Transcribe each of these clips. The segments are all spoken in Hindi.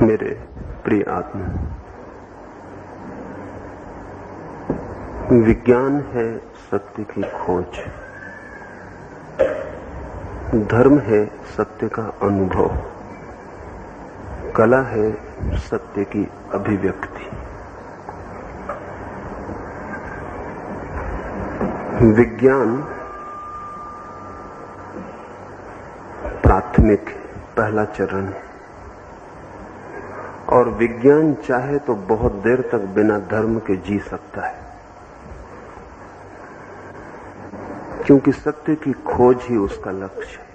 मेरे प्रिय आत्मा, विज्ञान है सत्य की खोज, धर्म है सत्य का अनुभव, कला है सत्य की अभिव्यक्ति। विज्ञान प्राथमिक पहला चरण है और विज्ञान चाहे तो बहुत देर तक बिना धर्म के जी सकता है, क्योंकि सत्य की खोज ही उसका लक्ष्य है।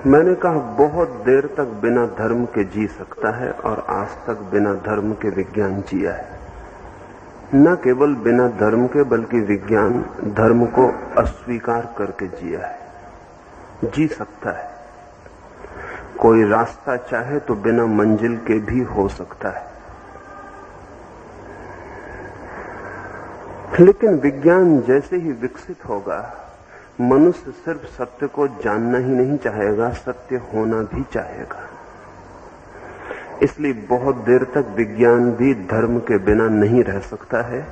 मैंने कहा बहुत देर तक बिना धर्म के जी सकता है और आज तक बिना धर्म के विज्ञान जिया है। न केवल बिना धर्म के बल्कि विज्ञान धर्म को अस्वीकार करके जिया है, जी सकता है। कोई रास्ता चाहे तो बिना मंजिल के भी हो सकता है, लेकिन विज्ञान जैसे ही विकसित होगा, मनुष्य सिर्फ सत्य को जानना ही नहीं चाहेगा, सत्य होना भी चाहेगा। इसलिए बहुत देर तक विज्ञान भी धर्म के बिना नहीं रह सकता है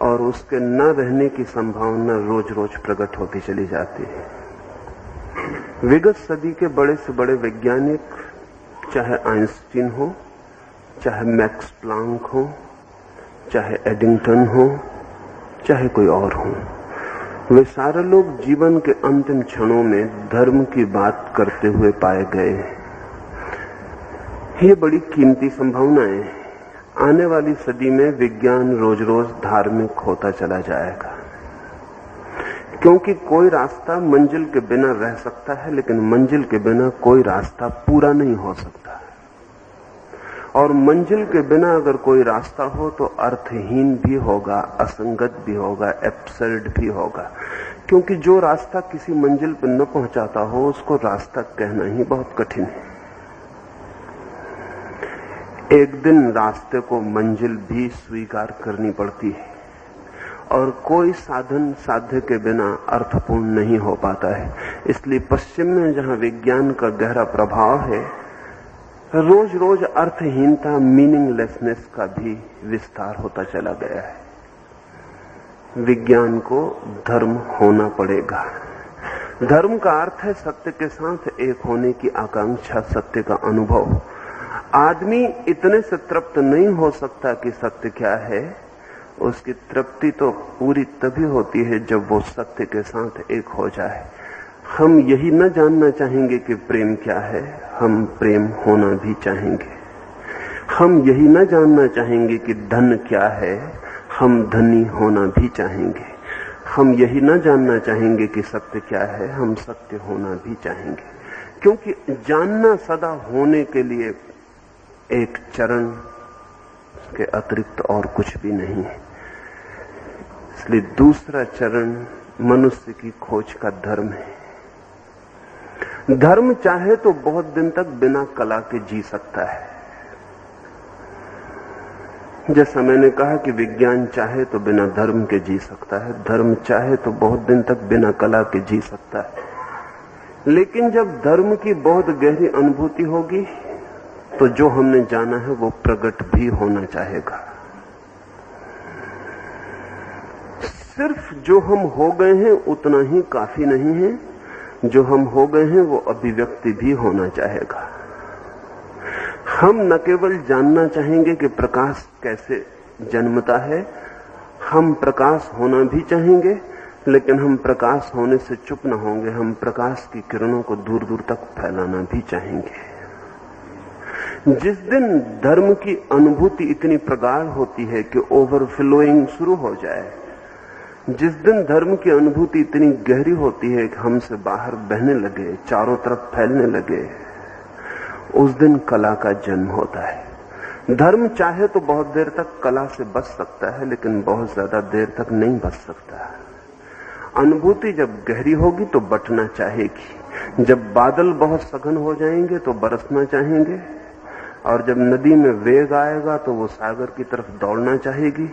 और उसके न रहने की संभावना रोज रोज प्रकट होती चली जाती है। विगत सदी के बड़े से बड़े वैज्ञानिक, चाहे आइंस्टीन हो, चाहे मैक्स प्लांक हो, चाहे एडिंगटन हो, चाहे कोई और हो, वे सारे लोग जीवन के अंतिम क्षणों में धर्म की बात करते हुए पाए गए हैं। ये बड़ी कीमती संभावनाएं हैं। आने वाली सदी में विज्ञान रोज रोज धार्मिक होता चला जाएगा, क्योंकि कोई रास्ता मंजिल के बिना रह सकता है, लेकिन मंजिल के बिना कोई रास्ता पूरा नहीं हो सकता। और मंजिल के बिना अगर कोई रास्ता हो तो अर्थहीन भी होगा, असंगत भी होगा, एब्सर्ड भी होगा, क्योंकि जो रास्ता किसी मंजिल पर न पहुंचाता हो उसको रास्ता कहना ही बहुत कठिन है। एक दिन रास्ते को मंजिल भी स्वीकार करनी पड़ती है और कोई साधन साध्य के बिना अर्थपूर्ण नहीं हो पाता है। इसलिए पश्चिम में जहां विज्ञान का गहरा प्रभाव है, रोज रोज अर्थहीनता, मीनिंगलेसनेस का भी विस्तार होता चला गया है। विज्ञान को धर्म होना पड़ेगा। धर्म का अर्थ है सत्य के साथ एक होने की आकांक्षा, सत्य का अनुभव। आदमी इतने से तृप्त नहीं हो सकता कि सत्य क्या है। उसकी तृप्ति तो पूरी तभी होती है जब वो सत्य के साथ एक हो जाए। हम यही न जानना चाहेंगे कि प्रेम क्या है, हम प्रेम होना भी चाहेंगे। हम यही न जानना चाहेंगे कि धन क्या है, हम धनी होना भी चाहेंगे। हम यही न जानना चाहेंगे कि सत्य क्या है, हम सत्य होना भी चाहेंगे। क्योंकि जानना सदा होने के लिए एक चरण के अतिरिक्त और कुछ भी नहीं है। इसलिए दूसरा चरण मनुष्य की खोज का धर्म है। धर्म चाहे तो बहुत दिन तक बिना कला के जी सकता है। जैसा मैंने कहा कि विज्ञान चाहे तो बिना धर्म के जी सकता है, धर्म चाहे तो बहुत दिन तक बिना कला के जी सकता है। लेकिन जब धर्म की बहुत गहरी अनुभूति होगी तो जो हमने जाना है वो प्रकट भी होना चाहेगा। सिर्फ जो हम हो गए हैं उतना ही काफी नहीं है, जो हम हो गए हैं वो अभिव्यक्ति भी होना चाहेगा। हम न केवल जानना चाहेंगे कि प्रकाश कैसे जन्मता है, हम प्रकाश होना भी चाहेंगे, लेकिन हम प्रकाश होने से चुप न होंगे। हम प्रकाश की किरणों को दूर दूर तक फैलाना भी चाहेंगे। जिस दिन धर्म की अनुभूति इतनी प्रगाढ़ होती है कि ओवरफ्लोइंग शुरू हो जाए, जिस दिन धर्म की अनुभूति इतनी गहरी होती है कि हमसे बाहर बहने लगे, चारों तरफ फैलने लगे, उस दिन कला का जन्म होता है। धर्म चाहे तो बहुत देर तक कला से बच सकता है, लेकिन बहुत ज्यादा देर तक नहीं बच सकता। अनुभूति जब गहरी होगी तो बटना चाहेगी। जब बादल बहुत सघन हो जाएंगे तो बरसना चाहेंगे, और जब नदी में वेग आएगा तो वो सागर की तरफ दौड़ना चाहेगी,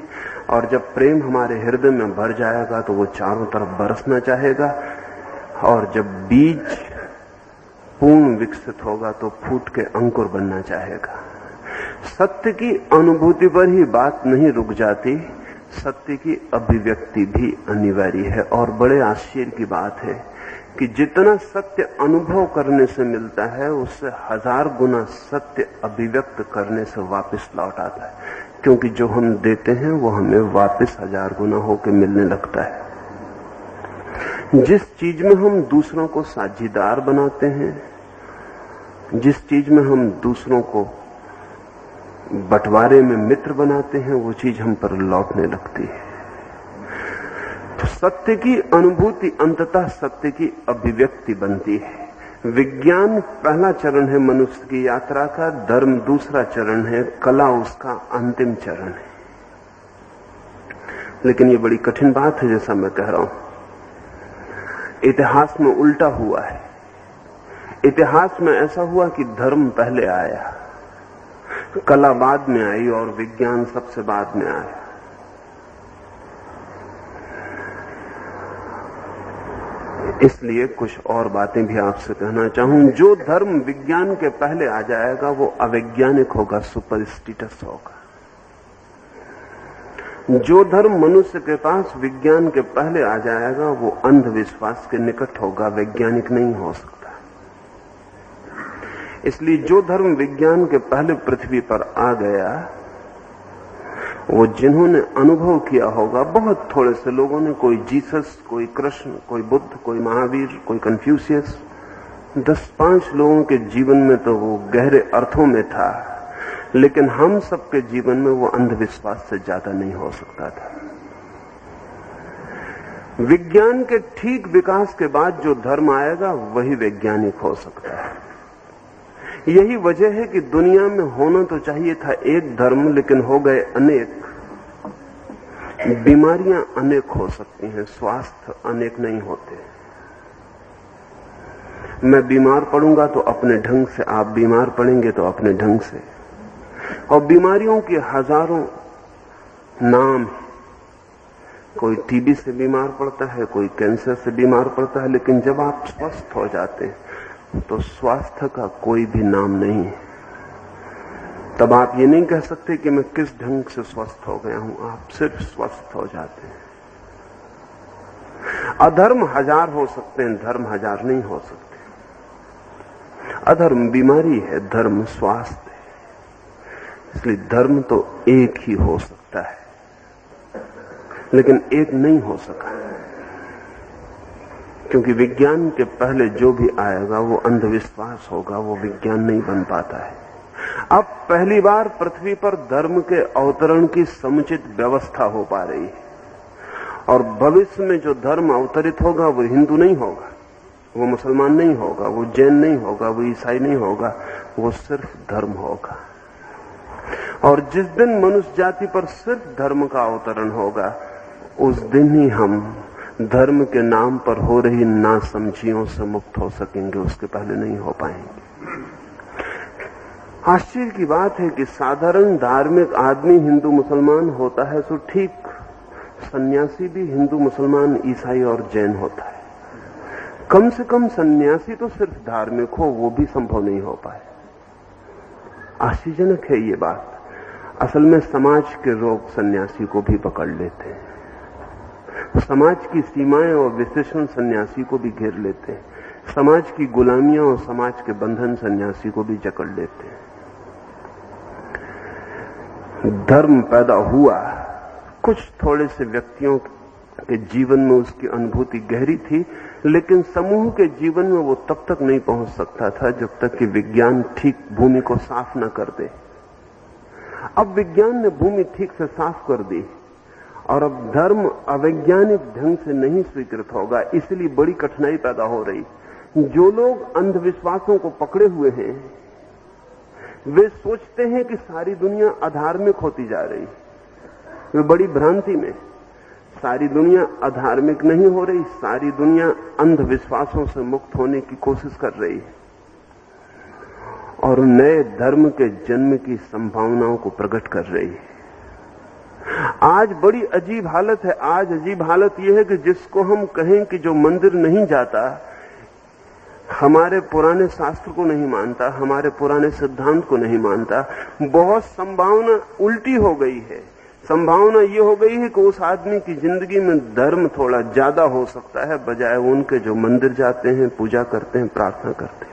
और जब प्रेम हमारे हृदय में भर जाएगा तो वो चारों तरफ बरसना चाहेगा। और जब बीज पूर्ण विकसित होगा तो फूट के अंकुर बनना चाहेगा। सत्य की अनुभूति पर ही बात नहीं रुक जाती, सत्य की अभिव्यक्ति भी अनिवार्य है। और बड़े आश्चर्य की बात है कि जितना सत्य अनुभव करने से मिलता है उससे 1000 गुना सत्य अभिव्यक्त करने से वापस लौट आता है, क्योंकि जो हम देते हैं वो हमें वापस 1000 गुना होकर मिलने लगता है। जिस चीज में हम दूसरों को साझीदार बनाते हैं, जिस चीज में हम दूसरों को बंटवारे में मित्र बनाते हैं, वो चीज हम पर लौटने लगती है। तो सत्य की अनुभूति अंततः सत्य की अभिव्यक्ति बनती है। विज्ञान पहला चरण है मनुष्य की यात्रा का, धर्म दूसरा चरण है, कला उसका अंतिम चरण है। लेकिन ये बड़ी कठिन बात है, जैसा मैं कह रहा हूं। इतिहास में उल्टा हुआ है। इतिहास में ऐसा हुआ कि धर्म पहले आया, कला बाद में आई और विज्ञान सबसे बाद में आया। इसलिए कुछ और बातें भी आपसे कहना चाहूं। जो धर्म विज्ञान के पहले आ जाएगा वो अवैज्ञानिक होगा, सुपरस्टिटस होगा। जो धर्म मनुष्य के पास विज्ञान के पहले आ जाएगा वो अंधविश्वास के निकट होगा, वैज्ञानिक नहीं हो सकता। इसलिए जो धर्म विज्ञान के पहले पृथ्वी पर आ गया, वो जिन्होंने अनुभव किया होगा, बहुत थोड़े से लोगों ने, कोई जीसस, कोई कृष्ण, कोई बुद्ध, कोई महावीर, कोई कन्फ्यूशियस, 10-5 लोगों के जीवन में तो वो गहरे अर्थों में था, लेकिन हम सबके जीवन में वो अंधविश्वास से ज्यादा नहीं हो सकता था। विज्ञान के ठीक विकास के बाद जो धर्म आएगा वही वैज्ञानिक हो सकता है। यही वजह है कि दुनिया में होना तो चाहिए था एक धर्म, लेकिन हो गए अनेक। बीमारियां अनेक हो सकती हैं, स्वास्थ्य अनेक नहीं होते। मैं बीमार पड़ूंगा तो अपने ढंग से, आप बीमार पड़ेंगे तो अपने ढंग से। और बीमारियों के हजारों नाम। कोई टीबी से बीमार पड़ता है, कोई कैंसर से बीमार पड़ता है, लेकिन जब आप स्वस्थ हो जाते हैं तो स्वास्थ्य का कोई भी नाम नहीं है। तब आप ये नहीं कह सकते कि मैं किस ढंग से स्वस्थ हो गया हूं, आप सिर्फ स्वस्थ हो जाते हैं। अधर्म 1000 हो सकते हैं, धर्म 1000 नहीं हो सकते। अधर्म बीमारी है, धर्म स्वास्थ्य है। इसलिए धर्म तो एक ही हो सकता है, लेकिन एक नहीं हो सका, क्योंकि विज्ञान के पहले जो भी आएगा वो अंधविश्वास होगा, वो विज्ञान नहीं बन पाता है। अब पहली बार पृथ्वी पर धर्म के अवतरण की समुचित व्यवस्था हो पा रही है, और भविष्य में जो धर्म अवतरित होगा वो हिंदू नहीं होगा, वो मुसलमान नहीं होगा, वो जैन नहीं होगा, वो ईसाई नहीं होगा, वो सिर्फ धर्म होगा। और जिस दिन मनुष्य जाति पर सिर्फ धर्म का अवतरण होगा, उस दिन ही हम धर्म के नाम पर हो रही नासमझियों से मुक्त हो सकेंगे, उसके पहले नहीं हो पाएंगे। आश्चर्य की बात है कि साधारण धार्मिक आदमी हिंदू मुसलमान होता है तो ठीक, सन्यासी भी हिंदू मुसलमान ईसाई और जैन होता है। कम से कम सन्यासी तो सिर्फ धार्मिक हो, वो भी संभव नहीं हो पाए। आश्चर्यजनक है ये बात। असल में समाज के रोग सन्यासी को भी पकड़ लेते हैं, समाज की सीमाएं और विशेषण सन्यासी को भी घेर लेते हैं, समाज की गुलामियां और समाज के बंधन सन्यासी को भी जकड़ लेते हैं। धर्म पैदा हुआ, कुछ थोड़े से व्यक्तियों के जीवन में उसकी अनुभूति गहरी थी, लेकिन समूह के जीवन में वो तब तक नहीं पहुंच सकता था जब तक कि विज्ञान ठीक भूमि को साफ न कर दे। अब विज्ञान ने भूमि ठीक से साफ कर दी, और अब धर्म अवैज्ञानिक ढंग से नहीं स्वीकृत होगा, इसलिए बड़ी कठिनाई पैदा हो रही। जो लोग अंधविश्वासों को पकड़े हुए हैं, वे सोचते हैं कि सारी दुनिया अधार्मिक होती जा रही। वे बड़ी भ्रांति में, सारी दुनिया अधार्मिक नहीं हो रही, सारी दुनिया अंधविश्वासों से मुक्त होने की कोशिश कर रही है और नए धर्म के जन्म की संभावनाओं को प्रकट कर रही है। आज बड़ी अजीब हालत है। आज अजीब हालत यह है कि जिसको हम कहें कि जो मंदिर नहीं जाता, हमारे पुराने शास्त्र को नहीं मानता, हमारे पुराने सिद्धांत को नहीं मानता। बहुत संभावना उल्टी हो गई है। संभावना ये हो गई है कि उस आदमी की जिंदगी में धर्म थोड़ा ज्यादा हो सकता है बजाय उनके जो मंदिर जाते हैं, पूजा करते हैं, प्रार्थना करते हैं।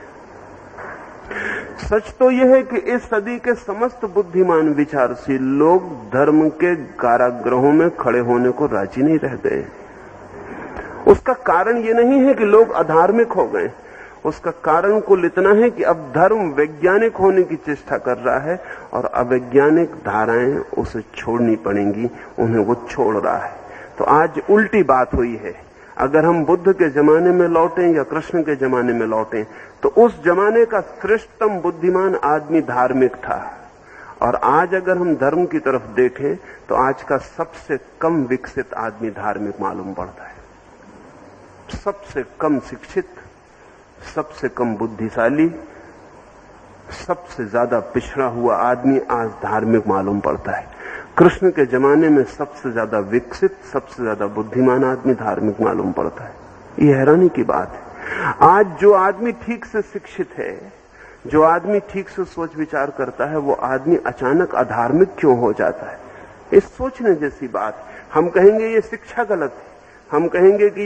सच तो यह है कि इस सदी के समस्त बुद्धिमान विचारशील लोग धर्म के कारागृहों में खड़े होने को राजी नहीं रह गए। उसका कारण ये नहीं है कि लोग अधार्मिक हो गए, उसका कारण कुल इतना है कि अब धर्म वैज्ञानिक होने की चेष्टा कर रहा है और अवैज्ञानिक धाराएं उसे छोड़नी पड़ेंगी, उन्हें वो छोड़ रहा है। तो आज उल्टी बात हुई है। अगर हम बुद्ध के जमाने में लौटें या कृष्ण के जमाने में लौटें तो उस जमाने का श्रेष्ठतम बुद्धिमान आदमी धार्मिक था, और आज अगर हम धर्म की तरफ देखें तो आज का सबसे कम विकसित आदमी धार्मिक मालूम पड़ता है। सबसे कम शिक्षित, सबसे कम बुद्धिशाली, सबसे ज्यादा पिछड़ा हुआ आदमी आज धार्मिक मालूम पड़ता है। कृष्ण के जमाने में सबसे ज्यादा विकसित, सबसे ज्यादा बुद्धिमान आदमी धार्मिक मालूम पड़ता है। यह हैरानी की बात है। आज जो आदमी ठीक से शिक्षित है, जो आदमी ठीक से सोच विचार करता है, वो आदमी अचानक अधार्मिक क्यों हो जाता है? इस सोचने जैसी बात। हम कहेंगे ये शिक्षा गलत है, हम कहेंगे कि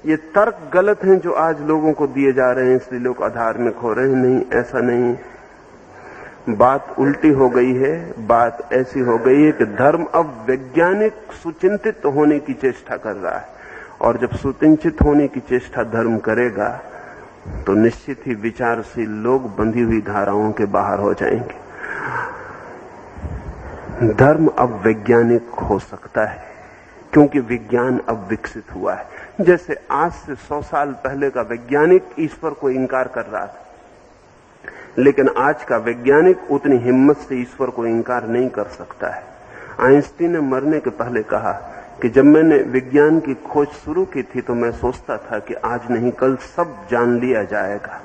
ये तर्क गलत हैं जो आज लोगों को दिए जा रहे हैं, इसलिए लोग अधार्मिक हो रहे हैं। नहीं, ऐसा नहीं। बात उल्टी हो गई है। बात ऐसी हो गई है कि धर्म अब वैज्ञानिक सुचिंतित होने की चेष्टा कर रहा है, और जब सुचिंतित होने की चेष्टा धर्म करेगा तो निश्चित ही विचारशील लोग बंधी हुई धाराओं के बाहर हो जाएंगे। धर्म अब वैज्ञानिक हो सकता है क्योंकि विज्ञान अब विकसित हुआ है। जैसे आज से 100 साल पहले का वैज्ञानिक ईश्वर को इंकार कर रहा था, लेकिन आज का वैज्ञानिक उतनी हिम्मत से ईश्वर को इंकार नहीं कर सकता है। आइंस्टीन ने मरने के पहले कहा कि जब मैंने विज्ञान की खोज शुरू की थी तो मैं सोचता था कि आज नहीं कल सब जान लिया जाएगा।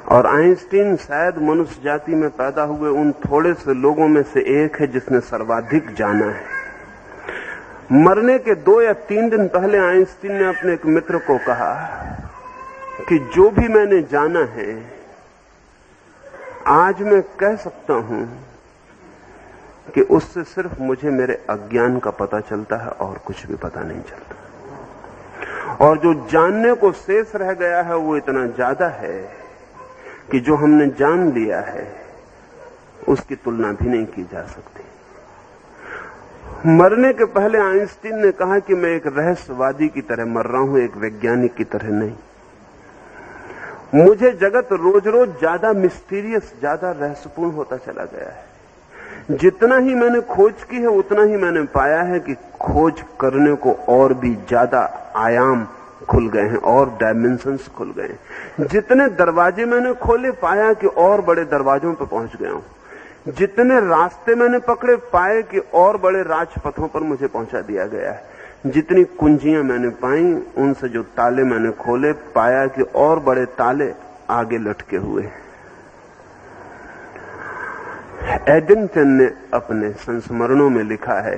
और आइंस्टीन शायद मनुष्य जाति में पैदा हुए उन थोड़े से लोगों में से एक है जिसने सर्वाधिक जाना है। मरने के 2 या 3 दिन पहले आइंस्टीन ने अपने एक मित्र को कहा कि जो भी मैंने जाना है आज मैं कह सकता हूं कि उससे सिर्फ मुझे मेरे अज्ञान का पता चलता है और कुछ भी पता नहीं चलता। और जो जानने को शेष रह गया है वो इतना ज्यादा है कि जो हमने जान लिया है उसकी तुलना भी नहीं की जा सकती। मरने के पहले आइंस्टीन ने कहा कि मैं एक रहस्यवादी की तरह मर रहा हूं, एक वैज्ञानिक की तरह नहीं। मुझे जगत रोज रोज ज्यादा मिस्टीरियस, ज्यादा रहस्यपूर्ण होता चला गया है। जितना ही मैंने खोज की है उतना ही मैंने पाया है कि खोज करने को और भी ज्यादा आयाम खुल गए हैं और डायमेंशंस खुल गए हैं। जितने दरवाजे मैंने खोले पाया कि और बड़े दरवाजों पर पहुंच गया हूं। जितने रास्ते मैंने पकड़े पाए कि और बड़े राजपथों पर मुझे पहुंचा दिया गया है। जितनी कुंजियां मैंने पाई उनसे जो ताले मैंने खोले पाया कि और बड़े ताले आगे लटके हुए हैं। एडिंगटन ने अपने संस्मरणों में लिखा है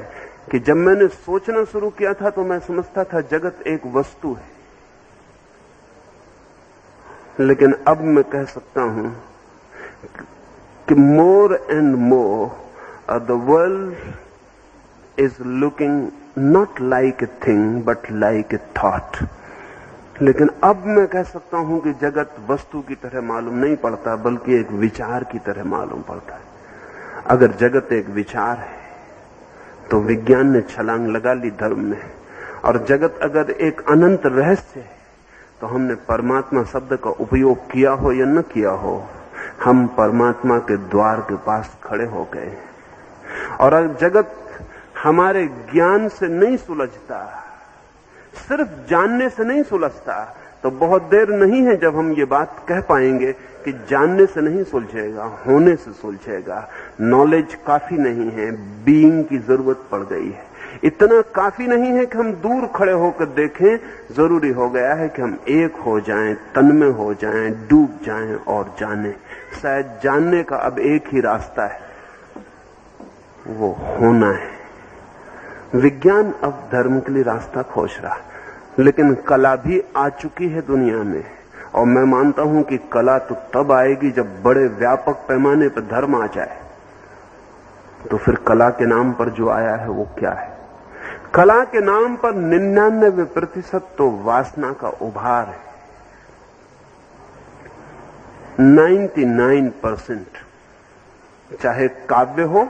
कि जब मैंने सोचना शुरू किया था तो मैं समझता था जगत एक वस्तु है, लेकिन अब मैं कह सकता हूं कि more and more the world is looking not like a thing but like a thought. लेकिन अब मैं कह सकता हूं कि जगत वस्तु की तरह मालूम नहीं पड़ता बल्कि एक विचार की तरह मालूम पड़ता है। अगर जगत एक विचार है तो विज्ञान ने छलांग लगा ली धर्म में, और जगत अगर एक अनंत रहस्य है तो हमने परमात्मा शब्द का उपयोग किया हो या न किया हो, हम परमात्मा के द्वार के पास खड़े हो गए। और अगर जगत हमारे ज्ञान से नहीं सुलझता, सिर्फ जानने से नहीं सुलझता, तो बहुत देर नहीं है जब हम ये बात कह पाएंगे कि जानने से नहीं सुलझेगा, होने से सुलझेगा। नॉलेज काफी नहीं है, बीइंग की जरूरत पड़ गई है। इतना काफी नहीं है कि हम दूर खड़े होकर देखें, जरूरी हो गया है कि हम एक हो जाएं, तन्मय हो जाएं, डूब जाएं और जानें। शायद जानने का अब एक ही रास्ता है, वो होना है। विज्ञान अब धर्म के लिए रास्ता खोज रहा है। लेकिन कला भी आ चुकी है दुनिया में, और मैं मानता हूं कि कला तो तब आएगी जब बड़े व्यापक पैमाने पर धर्म आ जाए। तो फिर कला के नाम पर जो आया है वो क्या है? कला के नाम पर 99% तो वासना का उभार है। 99%, चाहे काव्य हो,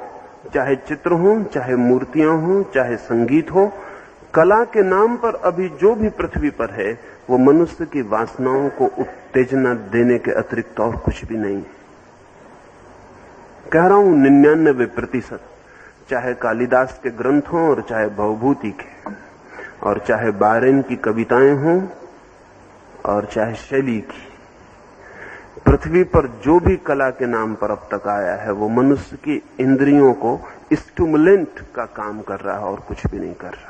चाहे चित्र हो, चाहे मूर्तियां हो, चाहे संगीत हो, कला के नाम पर अभी जो भी पृथ्वी पर है वो मनुष्य की वासनाओं को उत्तेजना देने के अतिरिक्त और कुछ भी नहीं है। कह रहा हूं 99%, चाहे कालिदास के ग्रंथ हों और चाहे भवभूति के, और चाहे बारेन की कविताएं हों और चाहे शैली की, पृथ्वी पर जो भी कला के नाम पर अब तक आया है वो मनुष्य की इंद्रियों को स्टिमुलेंट का काम कर रहा है और कुछ भी नहीं कर रहा।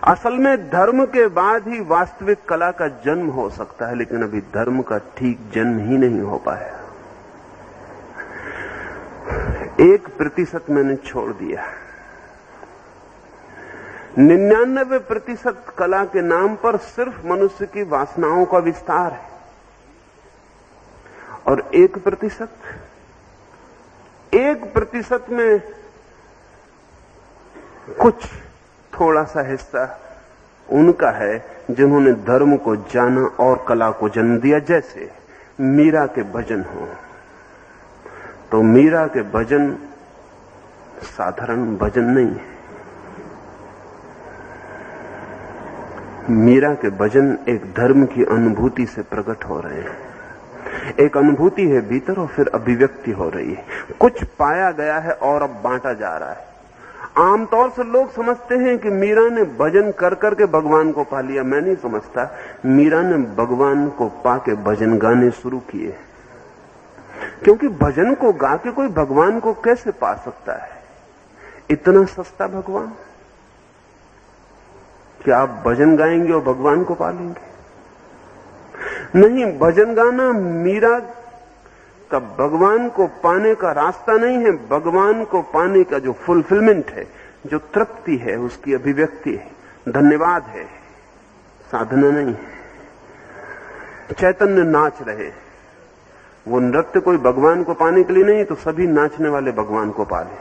असल में धर्म के बाद ही वास्तविक कला का जन्म हो सकता है, लेकिन अभी धर्म का ठीक जन्म ही नहीं हो पाया। 1% मैंने छोड़ दिया। 99% कला के नाम पर सिर्फ मनुष्य की वासनाओं का विस्तार है, और 1% में कुछ थोड़ा सा हिस्सा उनका है जिन्होंने धर्म को जाना और कला को जन्म दिया। जैसे मीरा के भजन हो, तो मीरा के भजन साधारण भजन नहीं है। मीरा के भजन एक धर्म की अनुभूति से प्रकट हो रहे हैं। एक अनुभूति है भीतर और फिर अभिव्यक्ति हो रही है। कुछ पाया गया है और अब बांटा जा रहा है। आमतौर से लोग समझते हैं कि मीरा ने भजन कर करके भगवान को पा लिया। मैं नहीं समझता। मीरा ने भगवान को पाके भजन गाने शुरू किए, क्योंकि भजन को गा के कोई भगवान को कैसे पा सकता है? इतना सस्ता भगवान कि आप भजन गाएंगे और भगवान को पा लेंगे? नहीं, भजन गाना मीरा का भगवान को पाने का रास्ता नहीं है। भगवान को पाने का जो फुलफिलमेंट है, जो तृप्ति है, उसकी अभिव्यक्ति है, धन्यवाद है, साधना नहीं है। चैतन्य नाच रहे, वो नृत्य कोई भगवान को पाने के लिए नहीं, तो सभी नाचने वाले भगवान को पा ले।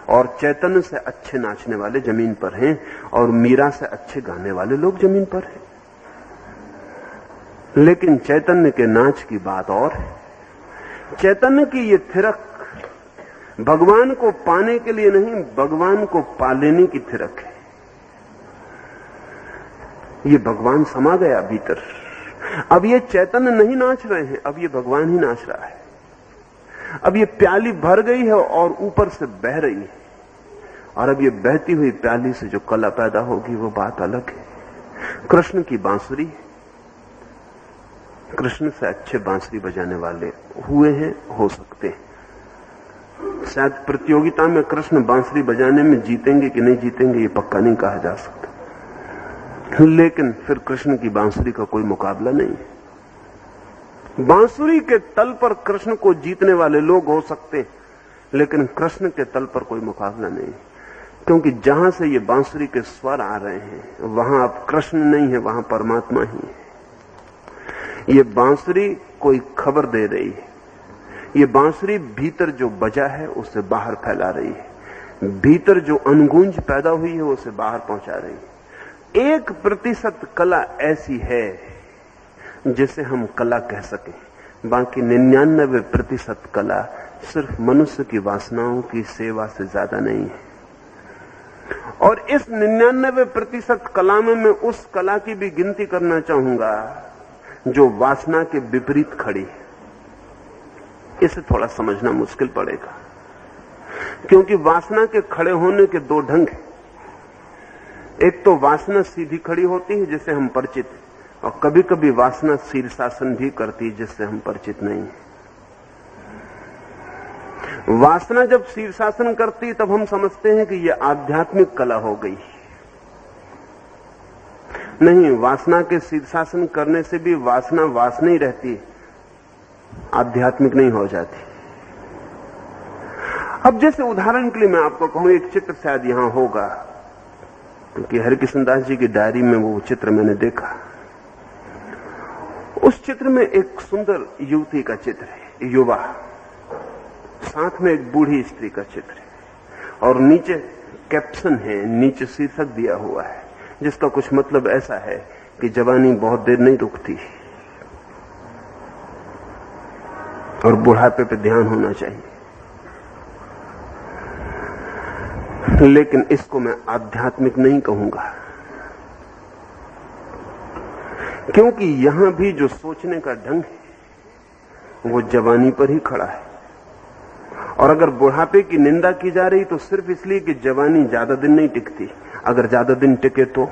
और चैतन्य से अच्छे नाचने वाले जमीन पर हैं, और मीरा से अच्छे गाने वाले लोग जमीन पर हैं। लेकिन चैतन्य के नाच की बात और है। चैतन्य की ये थिरक भगवान को पाने के लिए नहीं, भगवान को पा लेने की थिरक है। ये भगवान समा गया भीतर। अब ये चैतन्य नहीं नाच रहे हैं, अब ये भगवान ही नाच रहा है। अब ये प्याली भर गई है और ऊपर से बह रही है, और अब ये बहती हुई प्याली से जो कला पैदा होगी वो बात अलग है। कृष्ण की बांसुरी, कृष्ण से अच्छे बांसुरी बजाने वाले हुए हैं, हो सकते हैं। शायद प्रतियोगिता में कृष्ण बांसुरी बजाने में जीतेंगे कि नहीं जीतेंगे ये पक्का नहीं कहा जा सकता, लेकिन फिर कृष्ण की बांसुरी का कोई मुकाबला नहीं है। बांसुरी के तल पर कृष्ण को जीतने वाले लोग हो सकते हैं, लेकिन कृष्ण के तल पर कोई मुकाबला नहीं, क्योंकि जहां से ये बांसुरी के स्वर आ रहे हैं वहां अब कृष्ण नहीं है, वहां परमात्मा ही है। ये बांसुरी कोई खबर दे रही है। ये बांसुरी भीतर जो बजा है उसे बाहर फैला रही है, भीतर जो अनगूंज पैदा हुई है उसे बाहर पहुंचा रही है। 1% कला ऐसी है जिसे हम कला कह सकें, बाकी 99% कला सिर्फ मनुष्य की वासनाओं की सेवा से ज्यादा नहीं है। और इस 99% कला में मैं उस कला की भी गिनती करना चाहूंगा जो वासना के विपरीत खड़ी। इसे थोड़ा समझना मुश्किल पड़ेगा, क्योंकि वासना के खड़े होने के दो ढंग हैं। एक तो वासना सीधी खड़ी होती है जिससे हम परिचित हैं, और कभी कभी वासना शीर्षासन भी करती है जिससे हम परिचित नहीं हैं। वासना जब शीर्षासन करती तब हम समझते हैं कि यह आध्यात्मिक कला हो गई। नहीं, वासना के शीर्षासन करने से भी वासना वासना ही रहती, आध्यात्मिक नहीं हो जाती। अब जैसे उदाहरण के लिए मैं आपको कहूं, एक चित्र शायद यहां होगा, क्योंकि हरिकृष्ण दास जी की डायरी में वो चित्र मैंने देखा। उस चित्र में एक सुंदर युवती का चित्र है, युवा, साथ में एक बूढ़ी स्त्री का चित्र है और नीचे कैप्शन है, नीचे शीर्षक दिया हुआ है जिसका कुछ मतलब ऐसा है कि जवानी बहुत देर नहीं रुकती और बुढ़ापे पे ध्यान होना चाहिए। लेकिन इसको मैं आध्यात्मिक नहीं कहूंगा, क्योंकि यहां भी जो सोचने का ढंग है वो जवानी पर ही खड़ा है। और अगर बुढ़ापे की निंदा की जा रही तो सिर्फ इसलिए कि जवानी ज्यादा दिन नहीं टिकती। अगर ज्यादा दिन टिके तो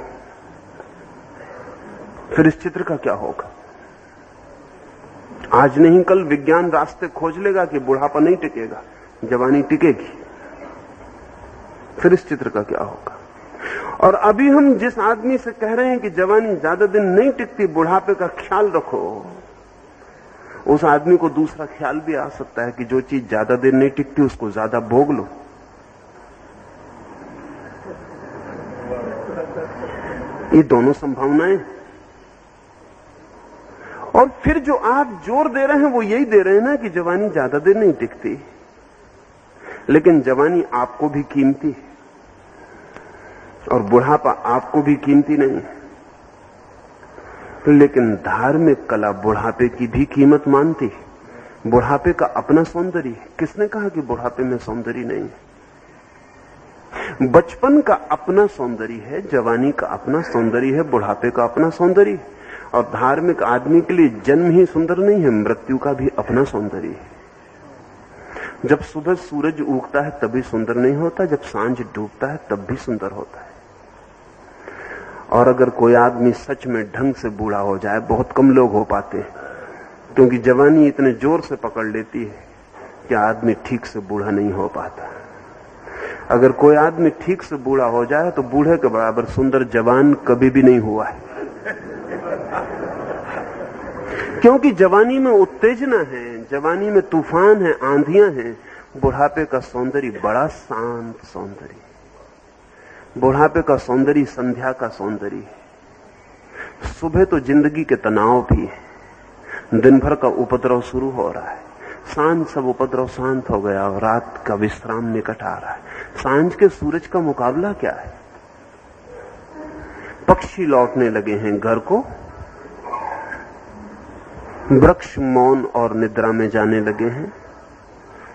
फिर इस चित्र का क्या होगा? आज नहीं कल विज्ञान रास्ते खोज लेगा कि बुढ़ापा नहीं टिकेगा, जवानी टिकेगी। फिर इस चित्र का क्या होगा? और अभी हम जिस आदमी से कह रहे हैं कि जवानी ज्यादा दिन नहीं टिकती, बुढ़ापे का ख्याल रखो, उस आदमी को दूसरा ख्याल भी आ सकता है कि जो चीज ज्यादा देर नहीं टिकती उसको ज्यादा भोग लो। ये दोनों संभावनाएं। और फिर जो आप जोर दे रहे हैं वो यही दे रहे हैं ना कि जवानी ज्यादा देर नहीं टिकती, लेकिन जवानी आपको भी कीमती है और बुढ़ापा आपको भी कीमती नहीं है। लेकिन धार्मिक कला बुढ़ापे की भी कीमत मानती है। बुढ़ापे का अपना सौंदर्य है। किसने कहा कि बुढ़ापे में सौंदर्य नहीं है? बचपन का अपना सौंदर्य है, जवानी का अपना सौंदर्य है, बुढ़ापे का अपना सौंदर्य है। और धार्मिक आदमी के लिए जन्म ही सुंदर नहीं है, मृत्यु का भी अपना सौंदर्य है। जब सुबह सूरज उगता है तभी सुंदर नहीं होता, जब सांझ डूबता है तब भी सुंदर होता है। और अगर कोई आदमी सच में ढंग से बूढ़ा हो जाए, बहुत कम लोग हो पाते हैं, क्योंकि जवानी इतने जोर से पकड़ लेती है कि आदमी ठीक से बूढ़ा नहीं हो पाता। अगर कोई आदमी ठीक से बूढ़ा हो जाए तो बूढ़े के बराबर सुंदर जवान कभी भी नहीं हुआ है, क्योंकि जवानी में उत्तेजना है, जवानी में तूफान है, आंधियां हैं। बुढ़ापे का सौंदर्य बड़ा शांत सौंदर्य। बुढ़ापे का सौंदर्य संध्या का सौंदर्य है। सुबह तो जिंदगी के तनाव भी है, दिन भर का उपद्रव शुरू हो रहा है, सांझ सब उपद्रव शांत हो गया और रात का विश्राम निकट आ रहा है। सांझ के सूरज का मुकाबला क्या है? पक्षी लौटने लगे हैं घर को, वृक्ष मौन और निद्रा में जाने लगे हैं,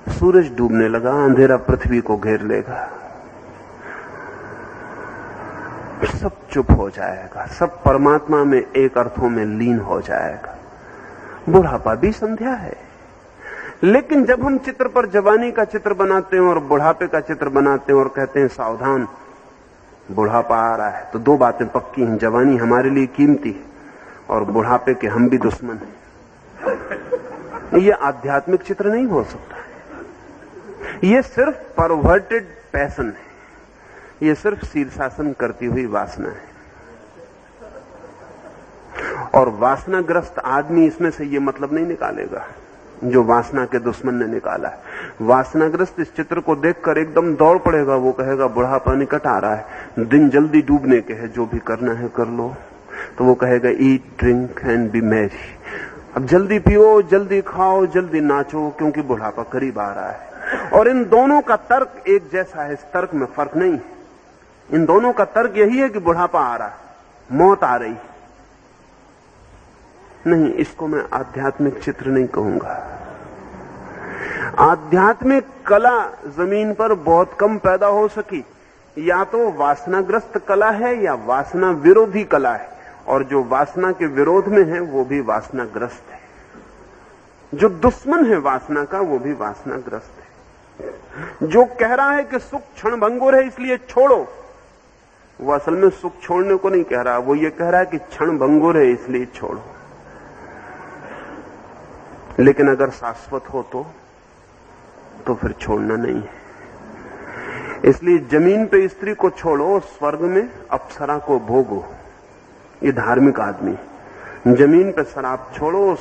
सूरज डूबने लगा, अंधेरा पृथ्वी को घेर लेगा, सब चुप हो जाएगा, सब परमात्मा में एक अर्थों में लीन हो जाएगा। बुढ़ापा भी संध्या है। लेकिन जब हम चित्र पर जवानी का चित्र बनाते हैं और बुढ़ापे का चित्र बनाते हैं और कहते हैं सावधान बुढ़ापा आ रहा है, तो दो बातें पक्की हैं, जवानी हमारे लिए कीमती है और बुढ़ापे के हम भी दुश्मन हैं। यह आध्यात्मिक चित्र नहीं हो सकता। यह सिर्फ परवर्टेड पैशन है, यह सिर्फ शीर्षासन करती हुई वासना है। और वासनाग्रस्त आदमी इसमें से यह मतलब नहीं निकालेगा जो वासना के दुश्मन ने निकाला है। वासनाग्रस्त इस चित्र को देखकर एकदम दौड़ पड़ेगा, वो कहेगा बुढ़ापा निकट आ रहा है, दिन जल्दी डूबने के है, जो भी करना है कर लो। तो वो कहेगा eat drink and B Mary, अब जल्दी पियो, जल्दी खाओ, जल्दी नाचो, क्योंकि बुढ़ापा करीब आ रहा है। और इन दोनों का तर्क एक जैसा है, इस तर्क में फर्क नहीं है। इन दोनों का तर्क यही है कि बुढ़ापा आ रहा है, मौत आ रही। नहीं, इसको मैं आध्यात्मिक चित्र नहीं कहूंगा। आध्यात्मिक कला जमीन पर बहुत कम पैदा हो सकी। या तो वासनाग्रस्त कला है या वासना विरोधी कला है, और जो वासना के विरोध में है वो भी वासनाग्रस्त है। जो दुश्मन है वासना का वो भी वासनाग्रस्त है। जो कह रहा है कि सुख क्षणभंगुर है इसलिए छोड़ो, वो असल में सुख छोड़ने को नहीं कह रहा, वो ये कह रहा है कि क्षणभंगुर है इसलिए छोड़ो। लेकिन अगर शाश्वत हो तो फिर छोड़ना नहीं है। इसलिए जमीन पे स्त्री को छोड़ो, स्वर्ग में अप्सरा को भोगो। ये धार्मिक आदमी। जमीन पे शराब छोड़ो,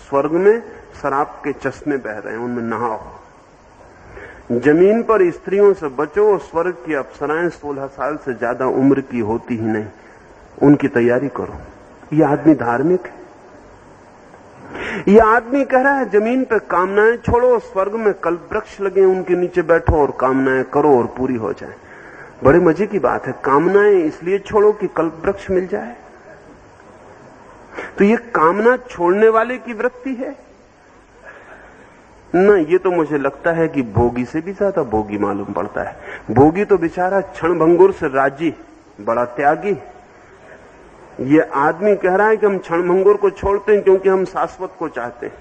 स्वर्ग में शराब के चश्मे बह रहे हैं, उनमें नहाओ। जमीन पर स्त्रियों से बचो, स्वर्ग की अप्सराएं 16 साल से ज्यादा उम्र की होती ही नहीं, उनकी तैयारी करो। यह आदमी धार्मिक है? यह आदमी कह रहा है जमीन पे कामनाएं छोड़ो, स्वर्ग में कल्प वृक्ष लगे, उनके नीचे बैठो और कामनाएं करो और पूरी हो जाए। बड़े मजे की बात है, कामनाएं इसलिए छोड़ो कि कल्प वृक्ष मिल जाए। तो ये कामना छोड़ने वाले की वृत्ति है ना? ये तो मुझे लगता है कि भोगी से भी ज्यादा भोगी मालूम पड़ता है। भोगी तो बेचारा क्षण भंगुर से राजी, बड़ा त्यागी। ये आदमी कह रहा है कि हम क्षण भंगुर को छोड़ते हैं क्योंकि हम शाश्वत को चाहते हैं।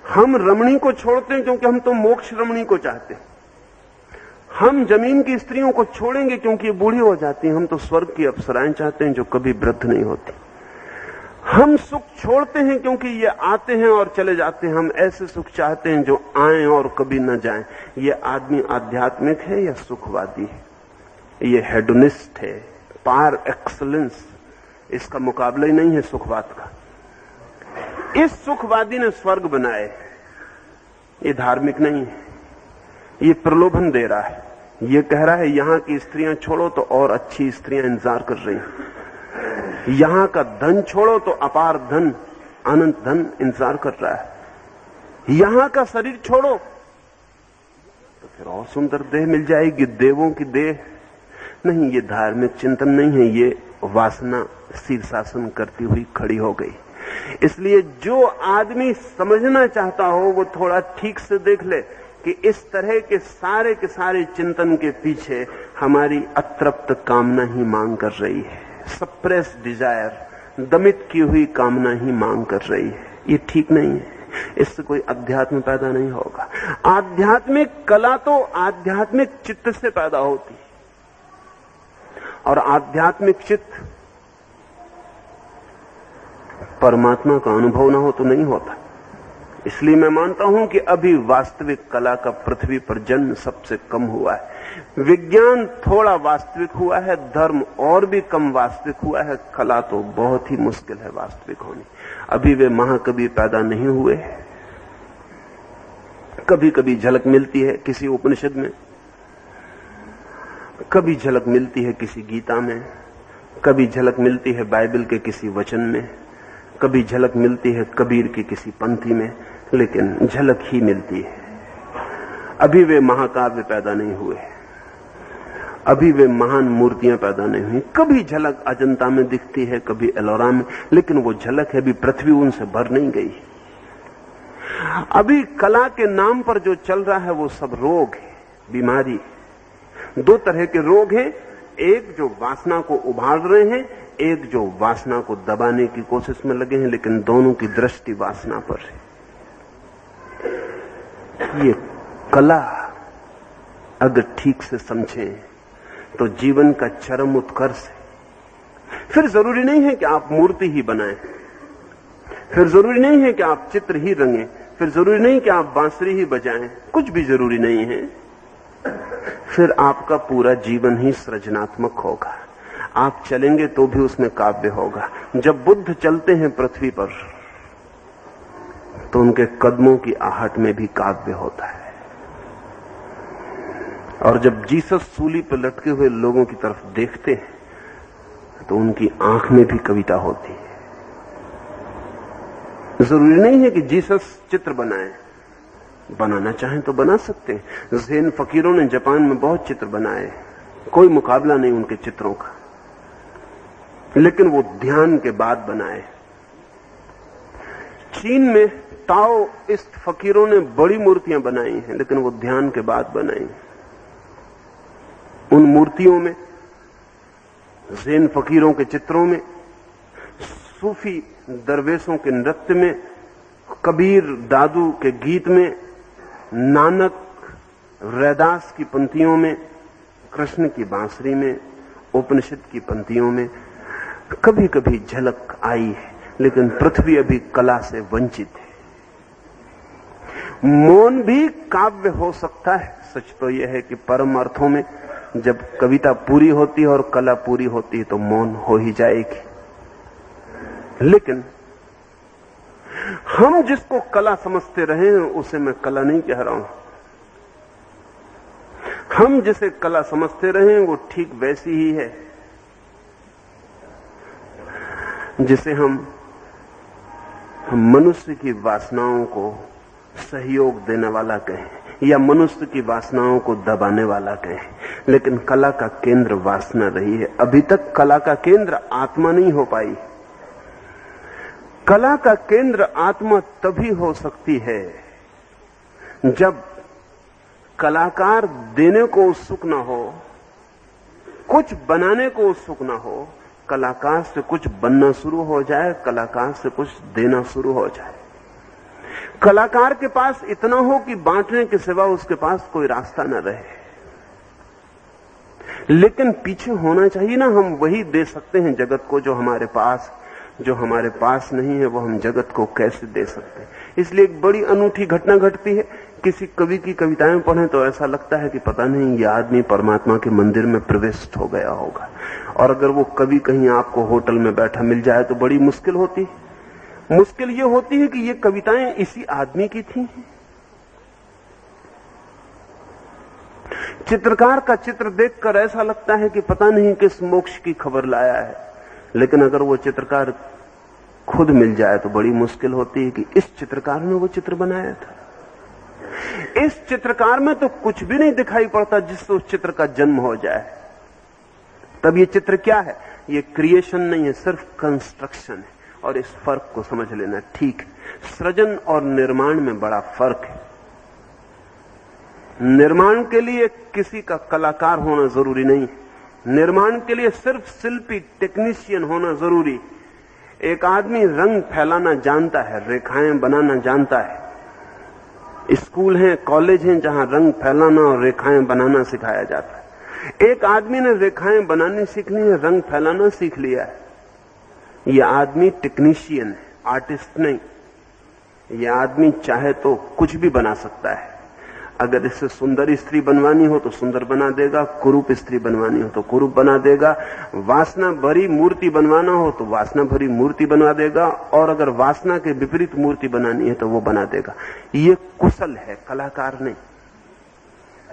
हम रमणी को छोड़ते हैं क्योंकि हम तो मोक्ष रमणी को चाहते हैं। हम जमीन की स्त्रियों को छोड़ेंगे क्योंकि ये बूढ़ी हो जाती हैं। हम तो स्वर्ग की अप्सराएं चाहते हैं जो कभी वृद्ध नहीं होती। हम सुख छोड़ते हैं क्योंकि ये आते हैं और चले जाते हैं। हम ऐसे सुख चाहते हैं जो आए और कभी न जाएं। ये आदमी आध्यात्मिक है या सुखवादी है? ये हेडोनिस्ट है, पार एक्सलेंस। इसका मुकाबला ही नहीं है सुखवाद का। इस सुखवादी ने स्वर्ग बनाए, ये धार्मिक नहीं है। ये प्रलोभन दे रहा है। ये कह रहा है यहां की स्त्रियां छोड़ो तो और अच्छी स्त्रियां इंतजार कर रही हैं। यहां का धन छोड़ो तो अपार धन, अनंत धन इंतजार कर रहा है। यहां का शरीर छोड़ो तो फिर और सुंदर देह मिल जाएगी, देवों की देह। नहीं, ये धार्मिक चिंतन नहीं है, ये वासना शीर्षासन करती हुई खड़ी हो गई। इसलिए जो आदमी समझना चाहता हो वो थोड़ा ठीक से देख ले कि इस तरह के सारे चिंतन के पीछे हमारी अतृप्त कामना ही मांग कर रही है। सप्रेस डिजायर, दमित की हुई कामना ही मांग कर रही है। ये ठीक नहीं है। इससे कोई अध्यात्म पैदा नहीं होगा। आध्यात्मिक कला तो आध्यात्मिक चित्त से पैदा होती है, और आध्यात्मिक चित्त परमात्मा का अनुभव ना हो तो नहीं होता। इसलिए मैं मानता हूं कि अभी वास्तविक कला का पृथ्वी पर जन्म सबसे कम हुआ है। विज्ञान थोड़ा वास्तविक हुआ है, धर्म और भी कम वास्तविक हुआ है, कला तो बहुत ही मुश्किल है वास्तविक होनी। अभी वे महाकवि पैदा नहीं हुए। कभी कभी झलक मिलती है किसी उपनिषद में, कभी झलक मिलती है किसी गीता में, कभी झलक मिलती है बाइबल के किसी वचन में, कभी झलक मिलती है कबीर की किसी पंक्ति में, लेकिन झलक ही मिलती है। अभी वे महाकाव्य पैदा नहीं हुए, अभी वे महान मूर्तियां पैदा नहीं हुई। कभी झलक अजंता में दिखती है, कभी एलोरा में, लेकिन वो झलक है, अभी पृथ्वी उनसे भर नहीं गई। अभी कला के नाम पर जो चल रहा है वो सब रोग है, बीमारी। दो तरह के रोग हैं, एक जो वासना को उभार रहे हैं, एक जो वासना को दबाने की कोशिश में लगे हैं, लेकिन दोनों की दृष्टि वासना पर है। ये कला अगर ठीक से समझें तो जीवन का चरम उत्कर्ष है। फिर जरूरी नहीं है कि आप मूर्ति ही बनाएं, फिर जरूरी नहीं है कि आप चित्र ही रंगें, फिर जरूरी नहीं कि आप बांसुरी ही बजाएं, कुछ भी जरूरी नहीं है। फिर आपका पूरा जीवन ही सृजनात्मक होगा। आप चलेंगे तो भी उसमें काव्य होगा। जब बुद्ध चलते हैं पृथ्वी पर तो उनके कदमों की आहट में भी काव्य होता है, और जब जीसस सूली पर लटके हुए लोगों की तरफ देखते हैं तो उनकी आंख में भी कविता होती है। जरूरी नहीं है कि जीसस चित्र बनाए, बनाना चाहें तो बना सकते हैं। ज़ेन फकीरों ने जापान में बहुत चित्र बनाए, कोई मुकाबला नहीं उनके चित्रों का, लेकिन वो ध्यान के बाद बनाए। चीन में ताओइस्ट फकीरों ने बड़ी मूर्तियां बनाई हैं, लेकिन वो ध्यान के बाद बनाई। उन मूर्तियों में, ज़ेन फकीरों के चित्रों में, सूफी दरवेशों के नृत्य में, कबीर दादू के गीत में, नानक रैदास की पंक्तियों में, कृष्ण की बांसुरी में, उपनिषद की पंक्तियों में कभी कभी झलक आई है, लेकिन पृथ्वी अभी कला से वंचित है। मौन भी काव्य हो सकता है। सच तो यह है कि परम अर्थों में जब कविता पूरी होती है और कला पूरी होती है तो मौन हो ही जाएगी। लेकिन हम जिसको कला समझते रहे हैं उसे मैं कला नहीं कह रहा हूं। हम जिसे कला समझते रहे वो ठीक वैसी ही है जिसे हम मनुष्य की वासनाओं को सहयोग देने वाला कहें या मनुष्य की वासनाओं को दबाने वाला कहें। लेकिन कला का केंद्र वासना रही है। अभी तक कला का केंद्र आत्मा नहीं हो पाई। कला का केंद्र आत्मा तभी हो सकती है जब कलाकार देने को उत्सुक न हो, कुछ बनाने को उत्सुक न हो, कलाकार से कुछ बनना शुरू हो जाए, कलाकार से कुछ देना शुरू हो जाए। कलाकार के पास इतना हो कि बांटने के सिवा उसके पास कोई रास्ता न रहे। लेकिन पीछे होना चाहिए ना, हम वही दे सकते हैं जगत को जो हमारे पास नहीं है वो हम जगत को कैसे दे सकते हैं। इसलिए एक बड़ी अनूठी घटना घटती है। किसी कवि की कविताएं पढ़ें तो ऐसा लगता है कि पता नहीं ये आदमी परमात्मा के मंदिर में प्रविष्ट हो गया होगा। और अगर वो कवि कहीं आपको होटल में बैठा मिल जाए तो बड़ी मुश्किल होती है। मुश्किल ये होती है कि ये कविताएं इसी आदमी की थी। चित्रकार का चित्र देखकर ऐसा लगता है कि पता नहीं किस मोक्ष की खबर लाया है। लेकिन अगर वो चित्रकार खुद मिल जाए तो बड़ी मुश्किल होती है कि इस चित्रकार ने वो चित्र बनाया था। इस चित्रकार में तो कुछ भी नहीं दिखाई पड़ता जिससे उस चित्र का जन्म हो जाए। तब ये चित्र क्या है? ये क्रिएशन नहीं है, सिर्फ कंस्ट्रक्शन है। और इस फर्क को समझ लेना ठीक है। सृजन और निर्माण में बड़ा फर्क है। निर्माण के लिए किसी का कलाकार होना जरूरी नहीं है। निर्माण के लिए सिर्फ शिल्पी, टेक्नीशियन होना जरूरी। एक आदमी रंग फैलाना जानता है, रेखाएं बनाना जानता है। स्कूल हैं, कॉलेज हैं जहां रंग फैलाना और रेखाएं बनाना सिखाया जाता है। एक आदमी ने रेखाएं बनानी सीख ली है, रंग फैलाना सीख लिया है। यह आदमी टेक्नीशियन है, आर्टिस्ट नहीं। यह आदमी चाहे तो कुछ भी बना सकता है। अगर इससे सुंदर स्त्री बनवानी हो तो सुंदर बना देगा, कुरूप स्त्री बनवानी हो तो कुरूप बना देगा, वासना भरी मूर्ति बनवाना हो तो वासना भरी मूर्ति बना देगा, और अगर वासना के विपरीत मूर्ति बनानी है तो वो बना देगा। ये कुशल है, कलाकार नहीं।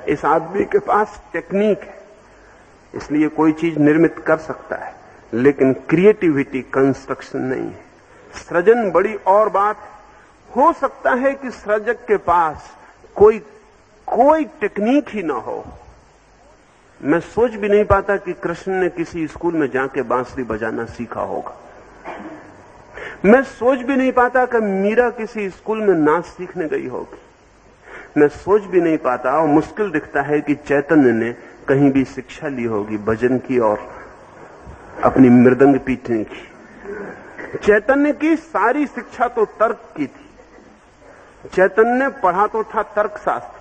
इस आदमी के पास टेक्निक है, इसलिए कोई चीज निर्मित कर सकता है। लेकिन क्रिएटिविटी, कंस्ट्रक्शन नहीं है। सृजन बड़ी और बात हो सकता है कि सृजक के पास कोई टेक्निक ही ना हो। मैं सोच भी नहीं पाता कि कृष्ण ने किसी स्कूल में जाके बांसुरी बजाना सीखा होगा। मैं सोच भी नहीं पाता कि मीरा किसी स्कूल में नाच सीखने गई होगी। मैं सोच भी नहीं पाता, और मुश्किल दिखता है कि चैतन्य ने कहीं भी शिक्षा ली होगी भजन की और अपनी मृदंग पीटने की। चैतन्य की सारी शिक्षा तो तर्क की थी। चैतन्य ने पढ़ा तो था तर्कशास्त्र।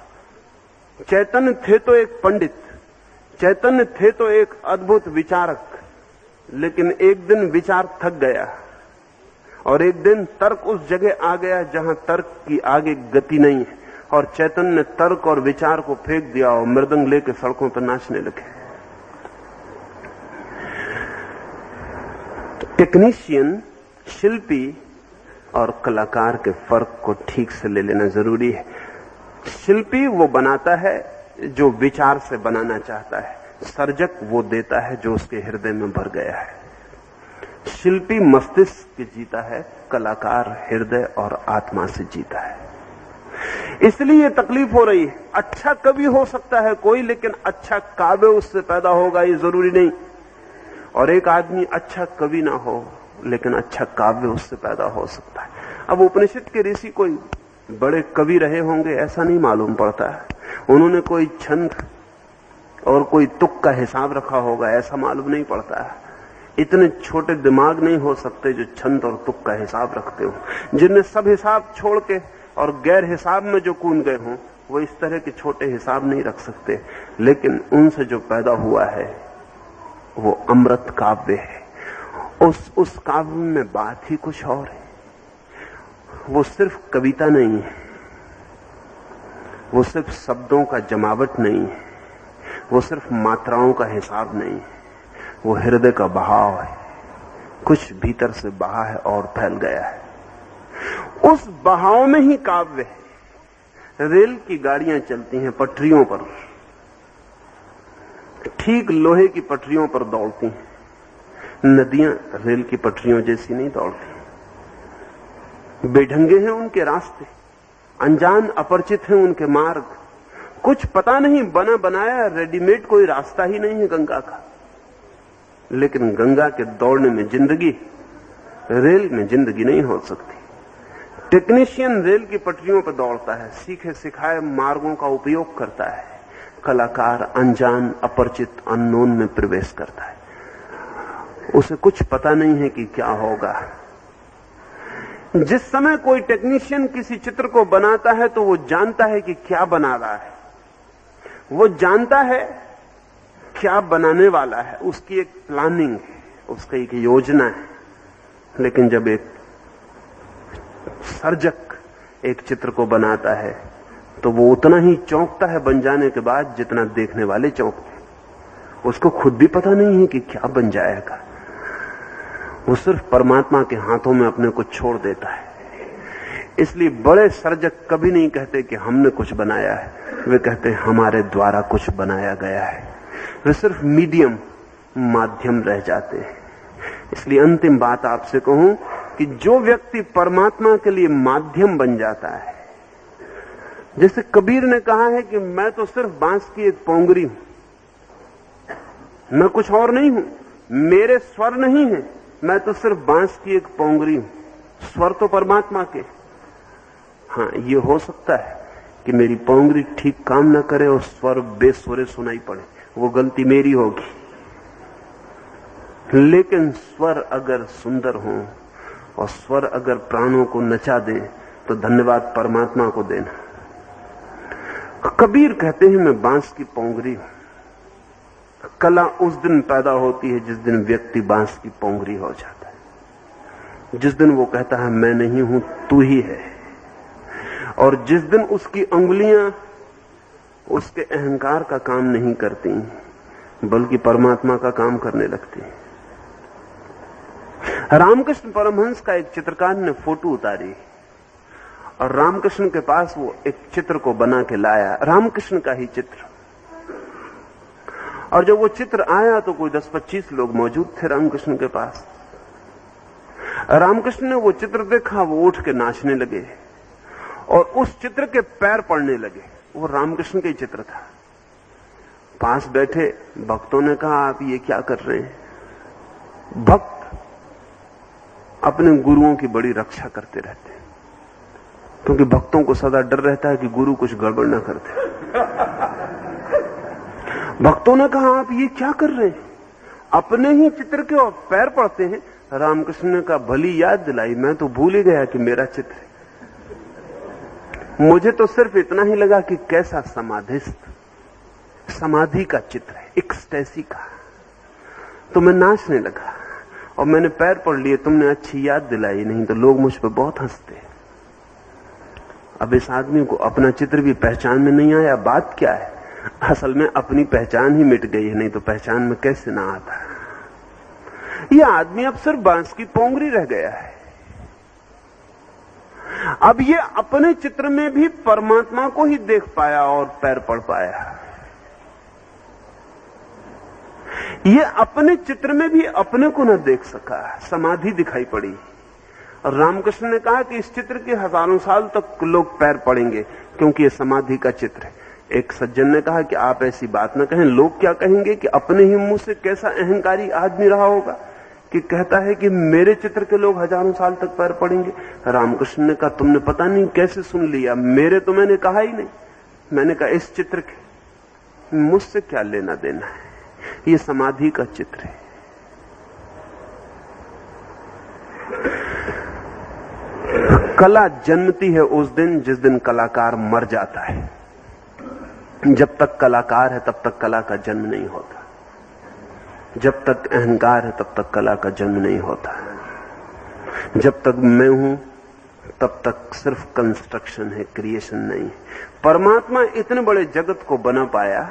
चैतन्य थे तो एक पंडित, चैतन्य थे तो एक अद्भुत विचारक। लेकिन एक दिन विचार थक गया और एक दिन तर्क उस जगह आ गया जहां तर्क की आगे गति नहीं है, और चैतन्य ने तर्क और विचार को फेंक दिया और मृदंग लेकर सड़कों पर नाचने लगे। टेक्नीशियन, शिल्पी और कलाकार के फर्क को ठीक से ले लेना जरूरी है। शिल्पी वो बनाता है जो विचार से बनाना चाहता है, सर्जक वो देता है जो उसके हृदय में भर गया है। शिल्पी मस्तिष्क जीता है, कलाकार हृदय और आत्मा से जीता है। इसलिए तकलीफ हो रही है। अच्छा कवि हो सकता है कोई, लेकिन अच्छा काव्य उससे पैदा होगा ये जरूरी नहीं। और एक आदमी अच्छा कवि ना हो लेकिन अच्छा काव्य उससे पैदा हो सकता है। अब उपनिषद के ऋषि कोई बड़े कवि रहे होंगे ऐसा नहीं मालूम पड़ता है। उन्होंने कोई छंद और कोई तुक का हिसाब रखा होगा ऐसा मालूम नहीं पड़ता है। इतने छोटे दिमाग नहीं हो सकते जो छंद और तुक का हिसाब रखते हो। जिनने सब हिसाब छोड़ के और गैर हिसाब में जो कूद गए हों वो इस तरह के छोटे हिसाब नहीं रख सकते। लेकिन उनसे जो पैदा हुआ है वो अमृत काव्य है। उस काव्य में बात ही कुछ और है। वो सिर्फ कविता नहीं है, वो सिर्फ शब्दों का जमावट नहीं है, वो सिर्फ मात्राओं का हिसाब नहीं है, वो हृदय का बहाव है। कुछ भीतर से बहा है और फैल गया है। उस बहाव में ही काव्य है। रेल की गाड़ियां चलती हैं पटरियों पर, ठीक लोहे की पटरियों पर दौड़ती हैं। नदियां रेल की पटरियों जैसी नहीं दौड़ती। बेढंगे हैं उनके रास्ते, अनजान अपरिचित हैं उनके मार्ग, कुछ पता नहीं, बना बनाया रेडीमेड कोई रास्ता ही नहीं है गंगा का। लेकिन गंगा के दौड़ने में जिंदगी, रेल में जिंदगी नहीं हो सकती। टेक्नीशियन रेल की पटरियों पर दौड़ता है, सीखे सिखाए मार्गों का उपयोग करता है। कलाकार अनजान अपरिचित अननोन में प्रवेश करता है, उसे कुछ पता नहीं है कि क्या होगा। जिस समय कोई टेक्नीशियन किसी चित्र को बनाता है तो वो जानता है कि क्या बना रहा है, वो जानता है क्या बनाने वाला है, उसकी एक प्लानिंग है, उसकी एक योजना है। लेकिन जब एक सर्जक एक चित्र को बनाता है तो वो उतना ही चौंकता है बन जाने के बाद जितना देखने वाले चौंकते हैं। उसको खुद भी पता नहीं है कि क्या बन जाएगा, वो सिर्फ परमात्मा के हाथों में अपने को छोड़ देता है। इसलिए बड़े सर्जक कभी नहीं कहते कि हमने कुछ बनाया है, वे कहते हैं हमारे द्वारा कुछ बनाया गया है। वे सिर्फ मीडियम, माध्यम रह जाते हैं। इसलिए अंतिम बात आपसे कहूं कि जो व्यक्ति परमात्मा के लिए माध्यम बन जाता है, जैसे कबीर ने कहा है कि मैं तो सिर्फ बांस की एक पोंगरी हूं, मैं कुछ और नहीं हूं, मेरे स्वर नहीं है, मैं तो सिर्फ बांस की एक पोंगरी हूं, स्वर तो परमात्मा के। हाँ, ये हो सकता है कि मेरी पोंगरी ठीक काम ना करे और स्वर बेसुरे सुनाई पड़े, वो गलती मेरी होगी। लेकिन स्वर अगर सुंदर हो और स्वर अगर प्राणों को नचा दे तो धन्यवाद परमात्मा को देना। कबीर कहते हैं मैं बांस की पोंगरी हूं। कला उस दिन पैदा होती है जिस दिन व्यक्ति बांस की पोंगरी हो जाता है, जिस दिन वो कहता है मैं नहीं हूं, तू ही है। और जिस दिन उसकी अंगुलियां उसके अहंकार का काम नहीं करती बल्कि परमात्मा का काम करने लगती हैं। रामकृष्ण परमहंस का एक चित्रकार ने फोटो उतारी और रामकृष्ण के पास वो एक चित्र को बना के लाया, रामकृष्ण का ही चित्र। और जब वो चित्र आया तो कोई 10-25 लोग मौजूद थे रामकृष्ण के पास। रामकृष्ण ने वो चित्र देखा, वो उठ के नाचने लगे और उस चित्र के पैर पड़ने लगे। वो रामकृष्ण का ही चित्र था। पास बैठे भक्तों ने कहा आप ये क्या कर रहे हैं? भक्त अपने गुरुओं की बड़ी रक्षा करते रहते हैं, क्योंकि भक्तों को सदा डर रहता है कि गुरु कुछ गड़बड़ ना करते। भक्तों ने कहा आप ये क्या कर रहे हैं? अपने ही चित्र के और पैर पड़ते हैं। रामकृष्ण ने कहा भली याद दिलाई, मैं तो भूल ही गया कि मेरा चित्र है। मुझे तो सिर्फ इतना ही लगा कि कैसा समाधिस्थ, समाधि का चित्र है, एक्सटेसी का। तो मैं नाचने लगा और मैंने पैर पड़ लिए। तुमने अच्छी याद दिलाई, नहीं तो लोग मुझ पर बहुत हंसते। अब इस आदमी को अपना चित्र भी पहचान में नहीं आया। बात क्या है? असल में अपनी पहचान ही मिट गई है, नहीं तो पहचान में कैसे ना आता। यह आदमी अब सिर्फ बांस की पोंगरी रह गया है। अब ये अपने चित्र में भी परमात्मा को ही देख पाया और पैर पड़ पाया। ये अपने चित्र में भी अपने को न देख सका, समाधि दिखाई पड़ी। और रामकृष्ण ने कहा कि इस चित्र के हजारों साल तक लोग पैर पड़ेंगे, क्योंकि ये समाधि का चित्र है। एक सज्जन ने कहा कि आप ऐसी बात न कहें, लोग क्या कहेंगे कि अपने ही मुंह से कैसा अहंकारी आदमी रहा होगा कि कहता है कि मेरे चित्र के लोग हजारों साल तक पैर पड़ेंगे। रामकृष्ण ने कहा तुमने पता नहीं कैसे सुन लिया, मेरे तो मैंने कहा ही नहीं। मैंने कहा इस चित्र के मुझसे क्या लेना देना है, ये समाधि का चित्र है। कला जन्मती है उस दिन जिस दिन कलाकार मर जाता है। जब तक कलाकार है तब तक कला का जन्म नहीं होता। जब तक अहंकार है तब तक कला का जन्म नहीं होता। जब तक मैं हूं तब तक सिर्फ कंस्ट्रक्शन है, क्रिएशन नहीं। परमात्मा इतने बड़े जगत को बना पाया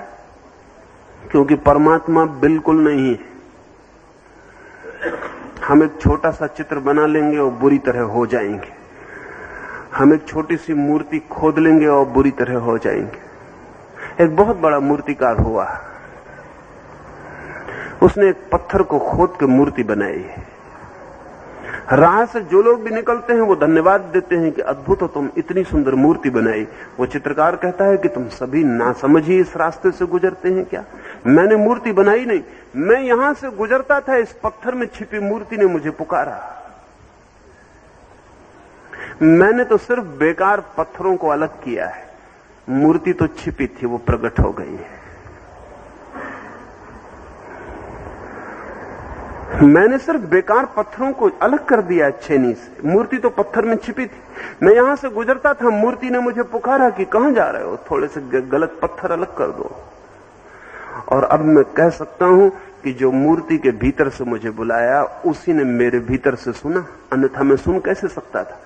क्योंकि परमात्मा बिल्कुल नहीं है। हम एक छोटा सा चित्र बना लेंगे और बुरी तरह हो जाएंगे। हम एक छोटी सी मूर्ति खोद लेंगे और बुरी तरह हो जाएंगे। एक बहुत बड़ा मूर्तिकार हुआ, उसने एक पत्थर को खोद के मूर्ति बनाई है। राह से जो लोग भी निकलते हैं वो धन्यवाद देते हैं कि अद्भुत हो, तुम इतनी सुंदर मूर्ति बनाई। वो चित्रकार कहता है कि तुम सभी नासमझ ही इस रास्ते से गुजरते हैं क्या? मैंने मूर्ति बनाई नहीं, मैं यहां से गुजरता था, इस पत्थर में छिपी मूर्ति ने मुझे पुकारा। मैंने तो सिर्फ बेकार पत्थरों को अलग किया है, मूर्ति तो छिपी थी, वो प्रकट हो गई है। मैंने सिर्फ बेकार पत्थरों को अलग कर दिया छेनी से, मूर्ति तो पत्थर में छिपी थी। मैं यहां से गुजरता था, मूर्ति ने मुझे पुकारा कि कहां जा रहे हो, थोड़े से गलत पत्थर अलग कर दो। और अब मैं कह सकता हूं कि जो मूर्ति के भीतर से मुझे बुलाया उसी ने मेरे भीतर से सुना, अन्यथा मैं सुन कैसे सकता था?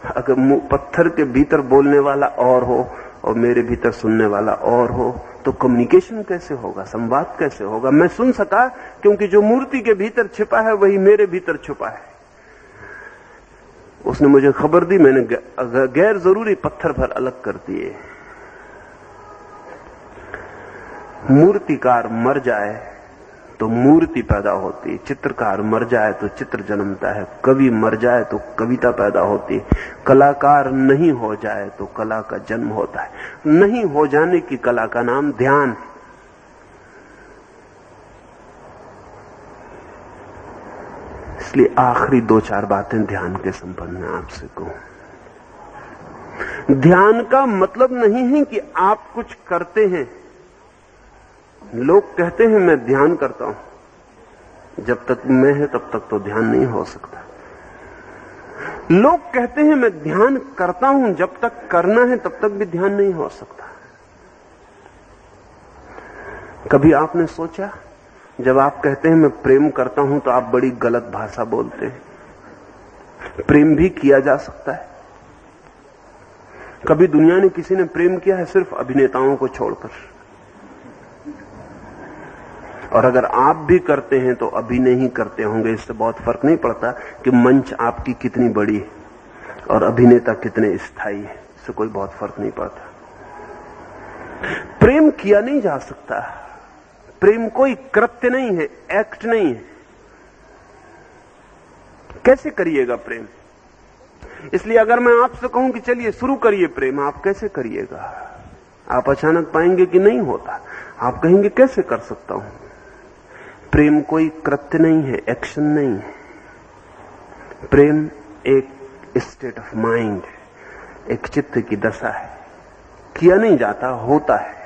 अगर पत्थर के भीतर बोलने वाला और हो और मेरे भीतर सुनने वाला और हो तो कम्युनिकेशन कैसे होगा, संवाद कैसे होगा? मैं सुन सका क्योंकि जो मूर्ति के भीतर छिपा है वही मेरे भीतर छुपा है। उसने मुझे खबर दी, मैंने गैर जरूरी पत्थर भर अलग कर दिए। मूर्तिकार मर जाए तो मूर्ति पैदा होती है, चित्रकार मर जाए तो चित्र जन्मता है, कवि मर जाए तो कविता पैदा होती है, कलाकार नहीं हो जाए तो कला का जन्म होता है। नहीं हो जाने की कला का नाम ध्यान है। इसलिए आखिरी 2-4 बातें ध्यान के संबंध में आपसे कहूं। ध्यान का मतलब नहीं है कि आप कुछ करते हैं। लोग कहते हैं मैं ध्यान करता हूं, जब तक मैं है तब तक तो ध्यान नहीं हो सकता। लोग कहते हैं मैं ध्यान करता हूं, जब तक करना है तब तक भी ध्यान नहीं हो सकता। कभी आपने सोचा, जब आप कहते हैं मैं प्रेम करता हूं तो आप बड़ी गलत भाषा बोलते हैं। प्रेम भी किया जा सकता है। कभी दुनिया ने किसी ने प्रेम किया है सिर्फ अभिनेताओं को छोड़कर। और अगर आप भी करते हैं तो अभिनय ही करते होंगे, इससे बहुत फर्क नहीं पड़ता कि मंच आपकी कितनी बड़ी है और अभिनेता कितने स्थायी है, इससे कोई बहुत फर्क नहीं पड़ता। प्रेम किया नहीं जा सकता। प्रेम कोई कृत्य नहीं है, एक्ट नहीं है। कैसे करिएगा प्रेम? इसलिए अगर मैं आपसे कहूं कि चलिए शुरू करिए प्रेम, आप कैसे करिएगा? आप अचानक पाएंगे कि नहीं होता। आप कहेंगे कैसे कर सकता हूं? प्रेम कोई कृत्य नहीं है, एक्शन नहीं है। प्रेम एक स्टेट ऑफ माइंड है, एक चित्त की दशा है। किया नहीं जाता, होता है।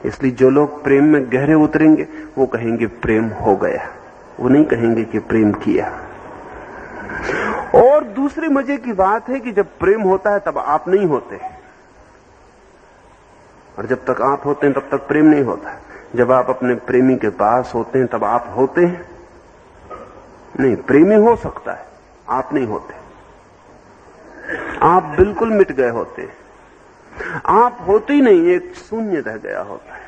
इसलिए जो लोग प्रेम में गहरे उतरेंगे वो कहेंगे प्रेम हो गया, वो नहीं कहेंगे कि प्रेम किया। और दूसरी मजे की बात है कि जब प्रेम होता है तब आप नहीं होते, और जब तक आप होते हैं तब तक प्रेम नहीं होता। जब आप अपने प्रेमी के पास होते हैं तब आप होते हैं नहीं। प्रेमी हो सकता है, आप नहीं होते। आप बिल्कुल मिट गए होते हैं, आप होते ही नहीं, एक शून्य रह गया होता है।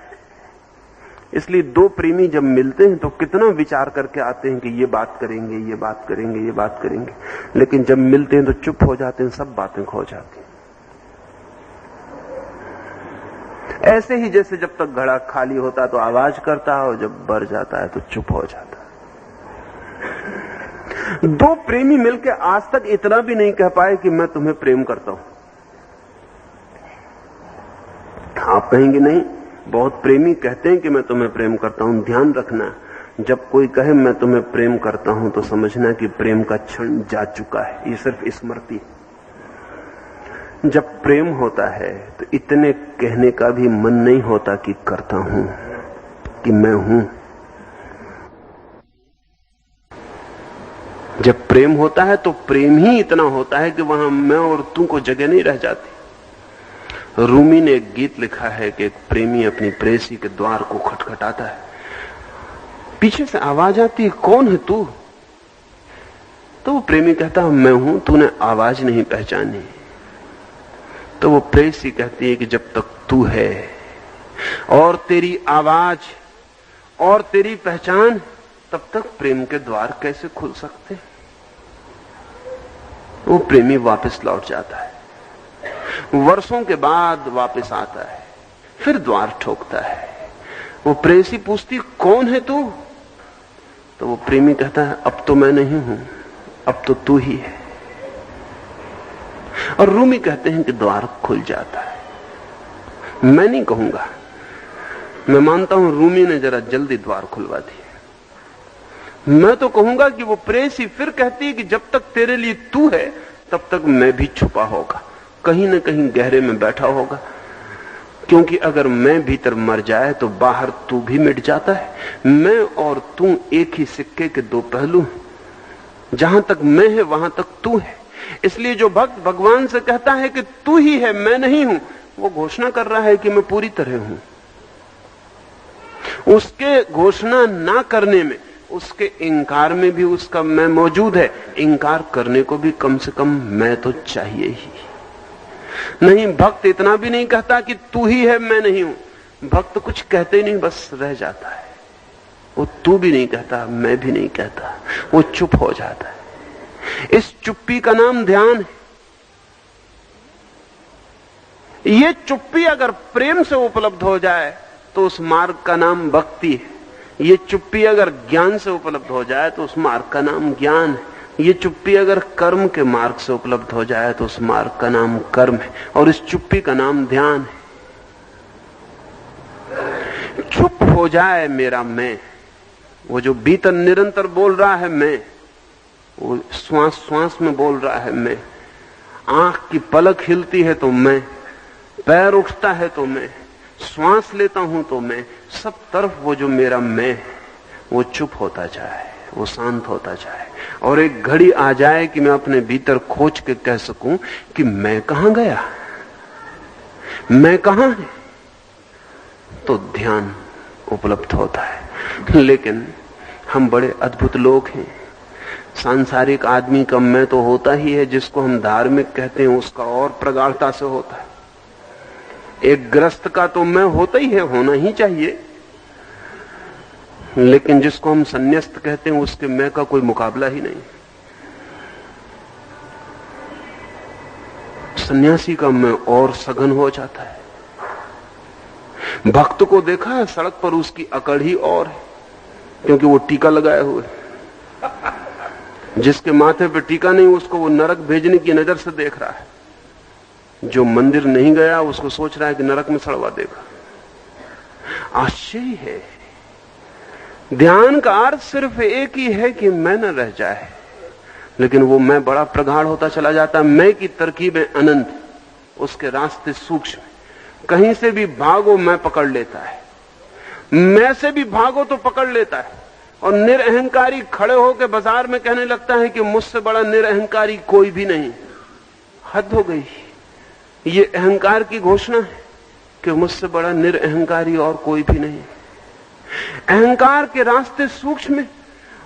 इसलिए दो प्रेमी जब मिलते हैं तो कितना विचार करके आते हैं कि ये बात करेंगे, ये बात करेंगे, ये बात करेंगे, लेकिन जब मिलते हैं तो चुप हो जाते हैं, सब बातें खो जाती हैं। ऐसे ही जैसे जब तक घड़ा खाली होता है तो आवाज करता है और जब भर जाता है तो चुप हो जाता है। दो प्रेमी मिलकर आज तक इतना भी नहीं कह पाए कि मैं तुम्हें प्रेम करता हूं। आप कहेंगे नहीं, बहुत प्रेमी कहते हैं कि मैं तुम्हें प्रेम करता हूं। ध्यान रखना, जब कोई कहे मैं तुम्हें प्रेम करता हूं तो समझना कि प्रेम का क्षण जा चुका है। ये सिर्फ स्मृति। जब प्रेम होता है तो इतने कहने का भी मन नहीं होता कि करता हूं, कि मैं हूं। जब प्रेम होता है तो प्रेम ही इतना होता है कि वहां मैं और तू को जगह नहीं रह जाती। रूमी ने एक गीत लिखा है कि एक प्रेमी अपनी प्रेयसी के द्वार को खटखटाता है, पीछे से आवाज आती है, कौन है तू? तो वो प्रेमी कहता है मैं हूं, तूने आवाज नहीं पहचानी। तो वो प्रेयसी कहती है कि जब तक तू है और तेरी आवाज और तेरी पहचान, तब तक प्रेम के द्वार कैसे खुल सकते? वो प्रेमी वापस लौट जाता है, वर्षों के बाद वापस आता है, फिर द्वार ठोकता है। वो प्रेयसी पूछती कौन है तू? तो वो प्रेमी कहता है अब तो मैं नहीं हूं, अब तो तू ही है। और रूमी कहते हैं कि द्वार खुल जाता है। मैं नहीं कहूंगा, मैं मानता हूं रूमी ने जरा जल्दी द्वार खुलवा दिए। मैं तो कहूंगा कि वो प्रेयसी फिर कहती है कि जब तक तेरे लिए तू है तब तक मैं भी छुपा होगा, कहीं न कहीं गहरे में बैठा होगा। क्योंकि अगर मैं भीतर मर जाए तो बाहर तू भी मिट जाता है। मैं और तू एक ही सिक्के के दो पहलू हैं। जहां तक मैं है वहां तक तू है। इसलिए जो भक्त भगवान से कहता है कि तू ही है, मैं नहीं हूं, वो घोषणा कर रहा है कि मैं पूरी तरह हूं। उसके घोषणा ना करने में, उसके इंकार में भी उसका मैं मौजूद है। इंकार करने को भी कम से कम मैं तो चाहिए ही नहीं। भक्त इतना भी नहीं कहता कि तू ही है, मैं नहीं हूं। भक्त कुछ कहते नहीं, बस रह जाता है। वो तू भी नहीं कहता, मैं भी नहीं कहता, वो चुप हो जाता है। इस चुप्पी का नाम ध्यान है। ये चुप्पी अगर प्रेम से उपलब्ध हो जाए तो उस मार्ग का नाम भक्ति है। ये चुप्पी अगर ज्ञान से उपलब्ध हो जाए तो उस मार्ग का नाम ज्ञान है। ये चुप्पी अगर कर्म के मार्ग से उपलब्ध हो जाए तो उस मार्ग का नाम कर्म है। और इस चुप्पी का नाम ध्यान है। चुप हो जाए मेरा मैं, वो जो भीतर निरंतर बोल रहा है मैं, वो श्वास श्वास में बोल रहा है मैं। आंख की पलक हिलती है तो मैं, पैर उठता है तो मैं, श्वास लेता हूं तो मैं, सब तरफ वो जो मेरा मैं है वो चुप होता जाए, वो शांत होता जाए। और एक घड़ी आ जाए कि मैं अपने भीतर खोज के कह सकूं कि मैं कहां गया, मैं कहां है, तो ध्यान उपलब्ध होता है। लेकिन हम बड़े अद्भुत लोग हैं। सांसारिक आदमी का मैं तो होता ही है, जिसको हम धार्मिक कहते हैं उसका और प्रगाढ़ता से होता है। एक ग्रस्त का तो मैं होता ही है, होना ही चाहिए। लेकिन जिसको हम संन्यास्त कहते हैं उसके मैं का कोई मुकाबला ही नहीं। सन्यासी का मैं और सघन हो जाता है। भक्त को देखा है सड़क पर, उसकी अकड़ ही और है, क्योंकि वो टीका लगाए हुए। जिसके माथे पे टीका नहीं उसको वो नरक भेजने की नजर से देख रहा है। जो मंदिर नहीं गया उसको सोच रहा है कि नरक में सड़वा देगा। आश्चर्य है। ध्यान का अर्थ सिर्फ एक ही है कि मैं न रह जाए, लेकिन वो मैं बड़ा प्रगाढ़ होता चला जाता है। मैं की तरकीबें अनंत, उसके रास्ते सूक्ष्म। कहीं से भी भागो मैं पकड़ लेता है, मैं से भी भागो तो पकड़ लेता है। और निरअहंकारी खड़े होकर बाजार में कहने लगता है कि मुझसे बड़ा निरअहंकारी कोई भी नहीं। हद हो गई। ये अहंकार की घोषणा है कि मुझसे बड़ा निरअहंकारी और कोई भी नहीं। अहंकार के रास्ते सूक्ष्म।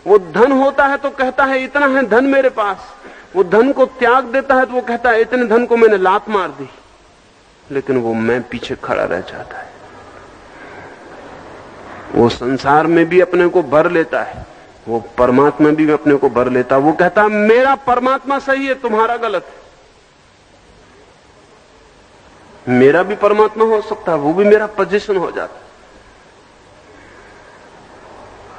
वो धन होता है तो कहता है इतना है धन मेरे पास। वो धन को त्याग देता है तो वो कहता है इतने धन को मैंने लात मार दी। लेकिन वो मैं पीछे खड़ा रह जाता है। वो संसार में भी अपने को भर लेता है, वो परमात्मा भी अपने को भर लेता है। वो कहता है मेरा परमात्मा सही है, तुम्हारा गलत है। मेरा भी परमात्मा हो सकता है, वो भी मेरा पोजीशन हो जाता है।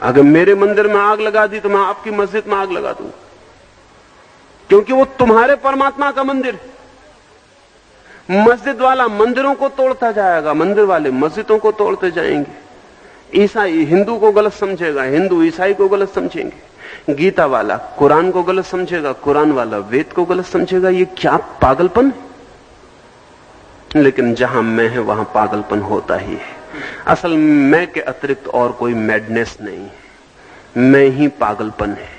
अगर मेरे मंदिर में आग लगा दी तो मैं आपकी मस्जिद में आग लगा दूंगा, क्योंकि वो तुम्हारे परमात्मा का मंदिर है। मस्जिद वाला मंदिरों को तोड़ता जाएगा, मंदिर वाले मस्जिदों को तोड़ते जाएंगे। ईसाई हिंदू को गलत समझेगा, हिंदू ईसाई को गलत समझेंगे। गीता वाला कुरान को गलत समझेगा, कुरान वाला वेद को गलत समझेगा। ये क्या पागलपन है। लेकिन जहां मैं है वहां पागलपन होता ही है। असल मैं के अतिरिक्त और कोई मैडनेस नहीं है, मैं ही पागलपन है।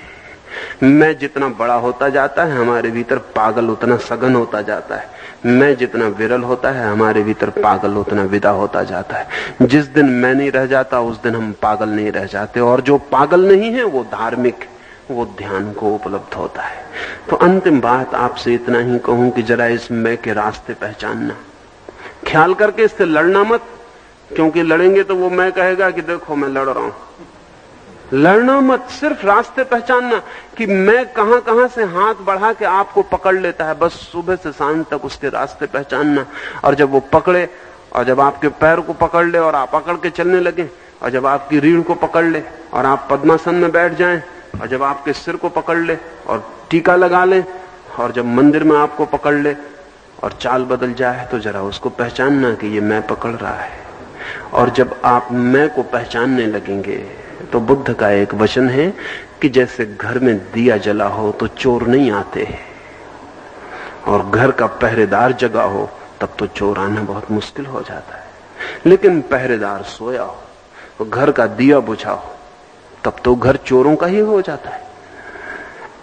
मैं जितना बड़ा होता जाता है हमारे भीतर पागल उतना सघन होता जाता है। मैं जितना विरल होता है हमारे भीतर पागल उतना विदा होता जाता है। जिस दिन मैं नहीं रह जाता उस दिन हम पागल नहीं रह जाते। और जो पागल नहीं है वो धार्मिक, वो ध्यान को उपलब्ध होता है। तो अंतिम बात आपसे इतना ही कहूं कि जरा इस मैं के रास्ते पहचानना, ख्याल करके इससे लड़ना मत, क्योंकि लड़ेंगे तो वो मैं कहेगा कि देखो मैं लड़ रहा हूं। लड़ना मत, सिर्फ रास्ते पहचानना कि मैं कहां कहां से हाथ बढ़ा के आपको पकड़ लेता है। बस सुबह से सांझ तक उसके रास्ते पहचानना। और जब वो पकड़े और जब आपके पैर को पकड़ ले और आप पकड़ के चलने लगे और जब आपकी रीढ़ को पकड़ ले और आप पद्मासन में बैठ जाएं, और जब आपके सिर को पकड़ ले और टीका लगा ले, और जब मंदिर में आपको पकड़ ले और चाल बदल जाए, तो जरा उसको पहचानना कि ये मैं पकड़ रहा है। और जब आप मैं को पहचानने लगेंगे तो बुद्ध का एक वचन है कि जैसे घर में दिया जला हो तो चोर नहीं आते, और घर का पहरेदार जगा हो तब तो चोर आना बहुत मुश्किल हो जाता है। लेकिन पहरेदार सोया हो तो घर का दिया बुझा हो तब तो घर चोरों का ही हो जाता है।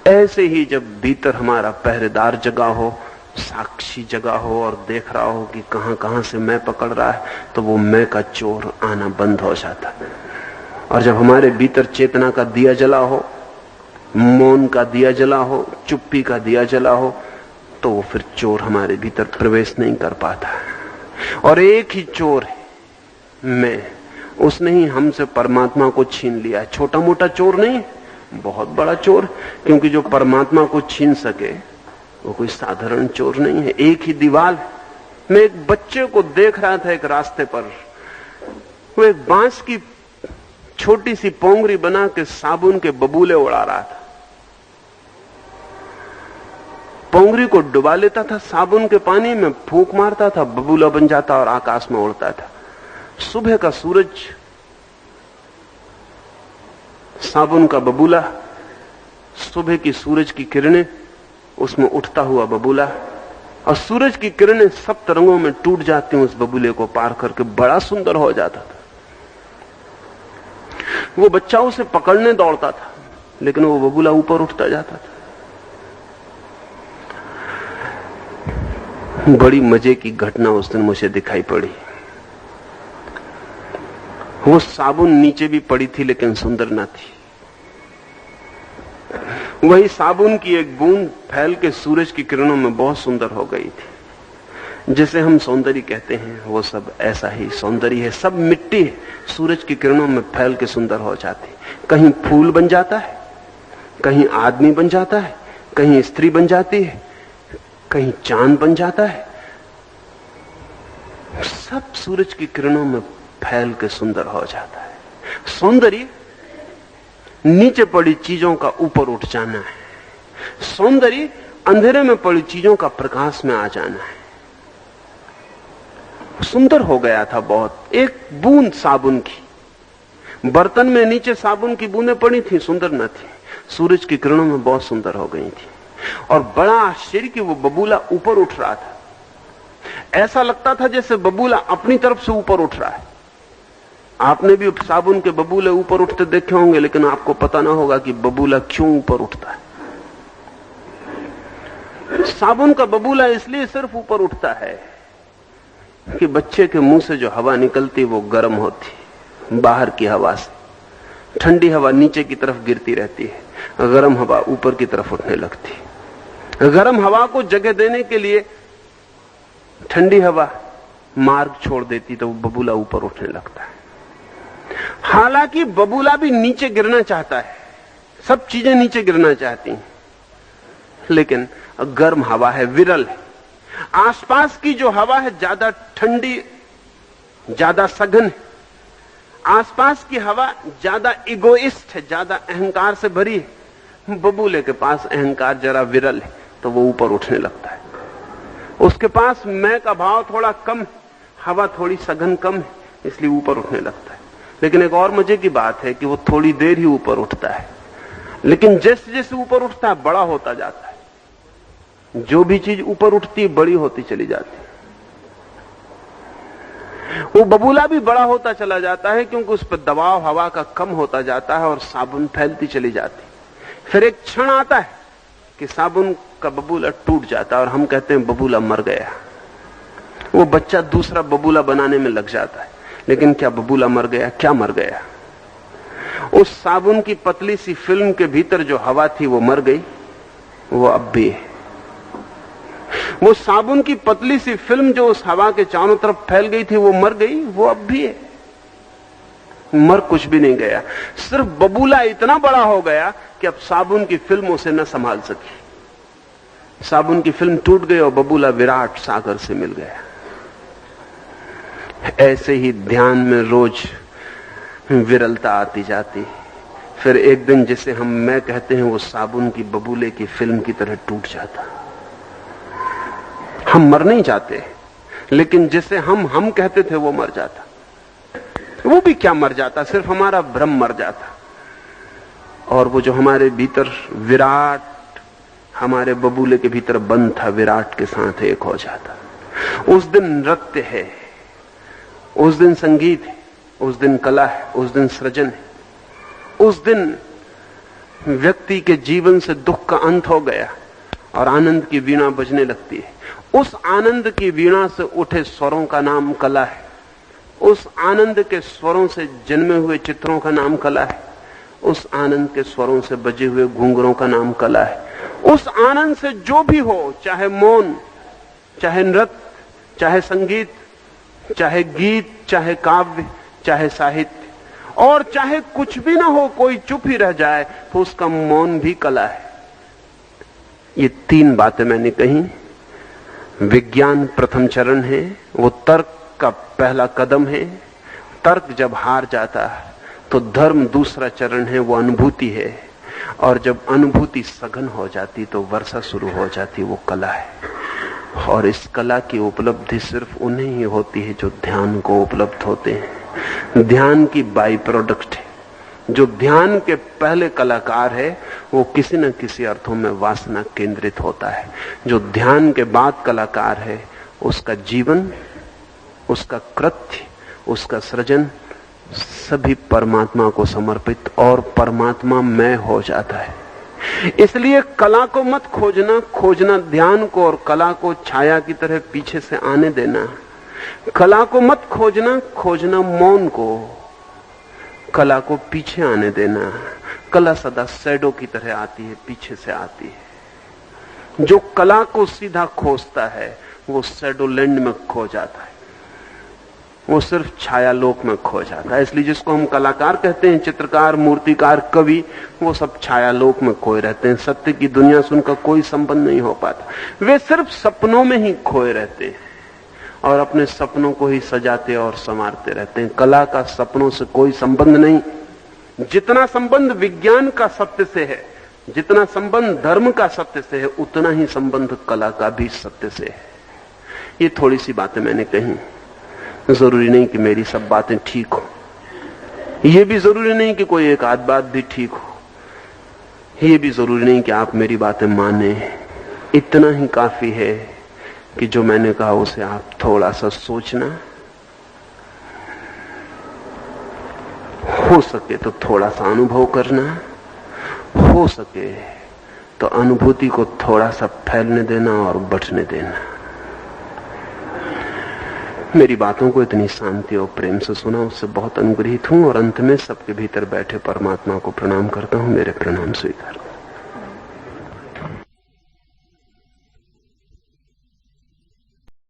ऐसे ही जब भीतर हमारा पहरेदार जगा हो, साक्षी जगा हो और देख रहा हो कि कहां कहां से मैं पकड़ रहा है, तो वो मैं का चोर आना बंद हो जाता है। और जब हमारे भीतर चेतना का दिया जला हो, मौन का दिया जला हो, चुप्पी का दिया जला हो, तो वो फिर चोर हमारे भीतर प्रवेश नहीं कर पाता। और एक ही चोर है मैं, उसने ही हमसे परमात्मा को छीन लिया। छोटा मोटा चोर नहीं, बहुत बड़ा चोर, क्योंकि जो परमात्मा को छीन सके वो कोई साधारण चोर नहीं है। एक ही दीवार। मैं एक बच्चे को देख रहा था एक रास्ते पर, वो एक बांस की छोटी सी पोंगरी बना के साबुन के बबूले उड़ा रहा था। पोंगरी को डुबा लेता था साबुन के पानी में, फूंक मारता था, बबूला बन जाता और आकाश में उड़ता था। सुबह का सूरज, साबुन का बबूला, सुबह की सूरज की किरणें, उसमें उठता हुआ बबूला, और सूरज की किरणें सब तरंगों में टूट जाती हैं उस बबूले को पार करके, बड़ा सुंदर हो जाता था। वो बच्चा उसे पकड़ने दौड़ता था, लेकिन वो बबूला ऊपर उठता जाता था। बड़ी मजे की घटना उस दिन मुझे दिखाई पड़ी। वो साबुन नीचे भी पड़ी थी लेकिन सुंदर ना थी। वही साबुन की एक बूंद फैल के सूरज की किरणों में बहुत सुंदर हो गई थी। जिसे हम सौंदर्य कहते हैं वो सब ऐसा ही सौंदर्य है। सब मिट्टी है, सूरज की किरणों में फैल के सुंदर हो जाती। कहीं फूल बन जाता है, कहीं आदमी बन जाता है, कहीं स्त्री बन जाती है, कहीं चांद बन जाता है। सब सूरज की किरणों में फैल के सुंदर हो जाता है। सौंदर्य नीचे पड़ी चीजों का ऊपर उठ जाना है। सौंदर्य अंधेरे में पड़ी चीजों का प्रकाश में आ जाना है। सुंदर हो गया था बहुत। एक बूंद साबुन की, बर्तन में नीचे साबुन की बूंदें पड़ी थी, सुंदर न थी, सूरज की किरणों में बहुत सुंदर हो गई थी। और बड़ा आश्चर्य कि वो बबूला ऊपर उठ रहा था। ऐसा लगता था जैसे बबूला अपनी तरफ से ऊपर उठ रहा है। आपने भी साबुन के बबूले ऊपर उठते देखे होंगे, लेकिन आपको पता ना होगा कि बबूला क्यों ऊपर उठता है। साबुन का बबूला इसलिए सिर्फ ऊपर उठता है कि बच्चे के मुंह से जो हवा निकलती वो गर्म होती, बाहर की हवा से। ठंडी हवा नीचे की तरफ गिरती रहती है, गर्म हवा ऊपर की तरफ उठने लगती। गर्म हवा को जगह देने के लिए ठंडी हवा मार्ग छोड़ देती तो वो बबूला ऊपर उठने लगता है। हालांकि बबूला भी नीचे गिरना चाहता है, सब चीजें नीचे गिरना चाहती हैं, लेकिन गर्म हवा है, विरल है। आसपास की जो हवा है ज्यादा ठंडी, ज्यादा सघन है। आसपास की हवा ज्यादा इगोइस्ट है, ज्यादा अहंकार से भरी है। बबूले के पास अहंकार जरा विरल है तो वो ऊपर उठने लगता है। उसके पास मैं का भाव थोड़ा कम, हवा थोड़ी सघन कम है, इसलिए ऊपर उठने लगता है। लेकिन एक और मजे की बात है कि वो थोड़ी देर ही ऊपर उठता है, लेकिन जैसे जैसे ऊपर उठता है बड़ा होता जाता है। जो भी चीज ऊपर उठती है बड़ी होती चली जाती है। वो बबूला भी बड़ा होता चला जाता है क्योंकि उस पर दबाव हवा का कम होता जाता है और साबुन फैलती चली जाती। फिर एक क्षण आता है कि साबुन का बबूला टूट जाता है और हम कहते हैं बबूला मर गया। वो बच्चा दूसरा बबूला बनाने में लग जाता है, लेकिन क्या बबूला मर गया? क्या मर गया? उस साबुन की पतली सी फिल्म के भीतर जो हवा थी वो मर गई, वो अब भी है। वो साबुन की पतली सी फिल्म जो उस हवा के चारों तरफ फैल गई थी वो मर गई, वो अब भी है। मर कुछ भी नहीं गया, सिर्फ बबूला इतना बड़ा हो गया कि अब साबुन की फिल्म उसे न संभाल सकी। साबुन की फिल्म टूट गई और बबूला विराट सागर से मिल गया। ऐसे ही ध्यान में रोज विरलता आती जाती, फिर एक दिन जिसे हम मैं कहते हैं वो साबुन की बबूले की फिल्म की तरह टूट जाता। हम मर नहीं जाते, लेकिन जिसे हम कहते थे वो मर जाता। वो भी क्या मर जाता, सिर्फ हमारा भ्रम मर जाता। और वो जो हमारे भीतर विराट, हमारे बबूले के भीतर बंद था, विराट के साथ एक हो जाता। उस दिन नृत्य है, उस दिन संगीत है, उस दिन कला है, उस दिन सृजन है। उस दिन व्यक्ति के जीवन से दुख का अंत हो गया और आनंद की वीणा बजने लगती है। उस आनंद की वीणा से उठे स्वरों का नाम कला है। उस आनंद के स्वरों से जन्मे हुए चित्रों का नाम कला है। उस आनंद के स्वरों से बजे हुए घुंघरों का नाम कला है। उस आनंद से जो भी हो, चाहे मौन, चाहे नृत्य, चाहे संगीत, चाहे गीत, चाहे काव्य, चाहे साहित्य, और चाहे कुछ भी ना हो, कोई चुप ही रह जाए, तो उसका मौन भी कला है। ये तीन बातें मैंने कही। विज्ञान प्रथम चरण है, वो तर्क का पहला कदम है। तर्क जब हार जाता है तो धर्म दूसरा चरण है, वो अनुभूति है। और जब अनुभूति सघन हो जाती तो वर्षा शुरू हो जाती, वो कला है। और इस कला की उपलब्धि सिर्फ उन्हें ही होती है जो ध्यान को उपलब्ध होते हैं। ध्यान की बाई प्रोडक्ट है। जो ध्यान के पहले कलाकार है वो किसी न किसी अर्थों में वासना केंद्रित होता है। जो ध्यान के बाद कलाकार है उसका जीवन, उसका कृत्य, उसका सृजन सभी परमात्मा को समर्पित और परमात्मा में हो जाता है। इसलिए कला को मत खोजना, खोजना ध्यान को, और कला को छाया की तरह पीछे से आने देना। कला को मत खोजना, खोजना मौन को, कला को पीछे आने देना। कला सदा शैडो की तरह आती है, पीछे से आती है। जो कला को सीधा खोजता है वो शैडो लैंड में खो जाता है, वो सिर्फ छाया लोक में खो जाता है। इसलिए जिसको हम कलाकार कहते हैं, चित्रकार, मूर्तिकार, कवि, वो सब छाया लोक में खोए रहते हैं। सत्य की दुनिया से उनका कोई संबंध नहीं हो पाता। वे सिर्फ सपनों में ही खोए रहते हैं और अपने सपनों को ही सजाते और संवारते रहते हैं। कला का सपनों से कोई संबंध नहीं। जितना संबंध विज्ञान का सत्य से है, जितना संबंध धर्म का सत्य से है, उतना ही संबंध कला का भी सत्य से है। ये थोड़ी सी बातें मैंने कही। जरूरी नहीं कि मेरी सब बातें ठीक हो, ये भी जरूरी नहीं कि कोई एक आध बात भी ठीक हो, ये भी जरूरी नहीं कि आप मेरी बातें माने। इतना ही काफी है कि जो मैंने कहा उसे आप थोड़ा सा सोचना, हो सके तो थोड़ा सा अनुभव करना, हो सके तो अनुभूति को थोड़ा सा फैलने देना और बंटने देना। मेरी बातों को इतनी शांति और प्रेम से सुना, उससे बहुत अनुग्रहित हूं। और अंत में सबके भीतर बैठे परमात्मा को प्रणाम करता हूं। मेरे प्रणाम स्वीकार।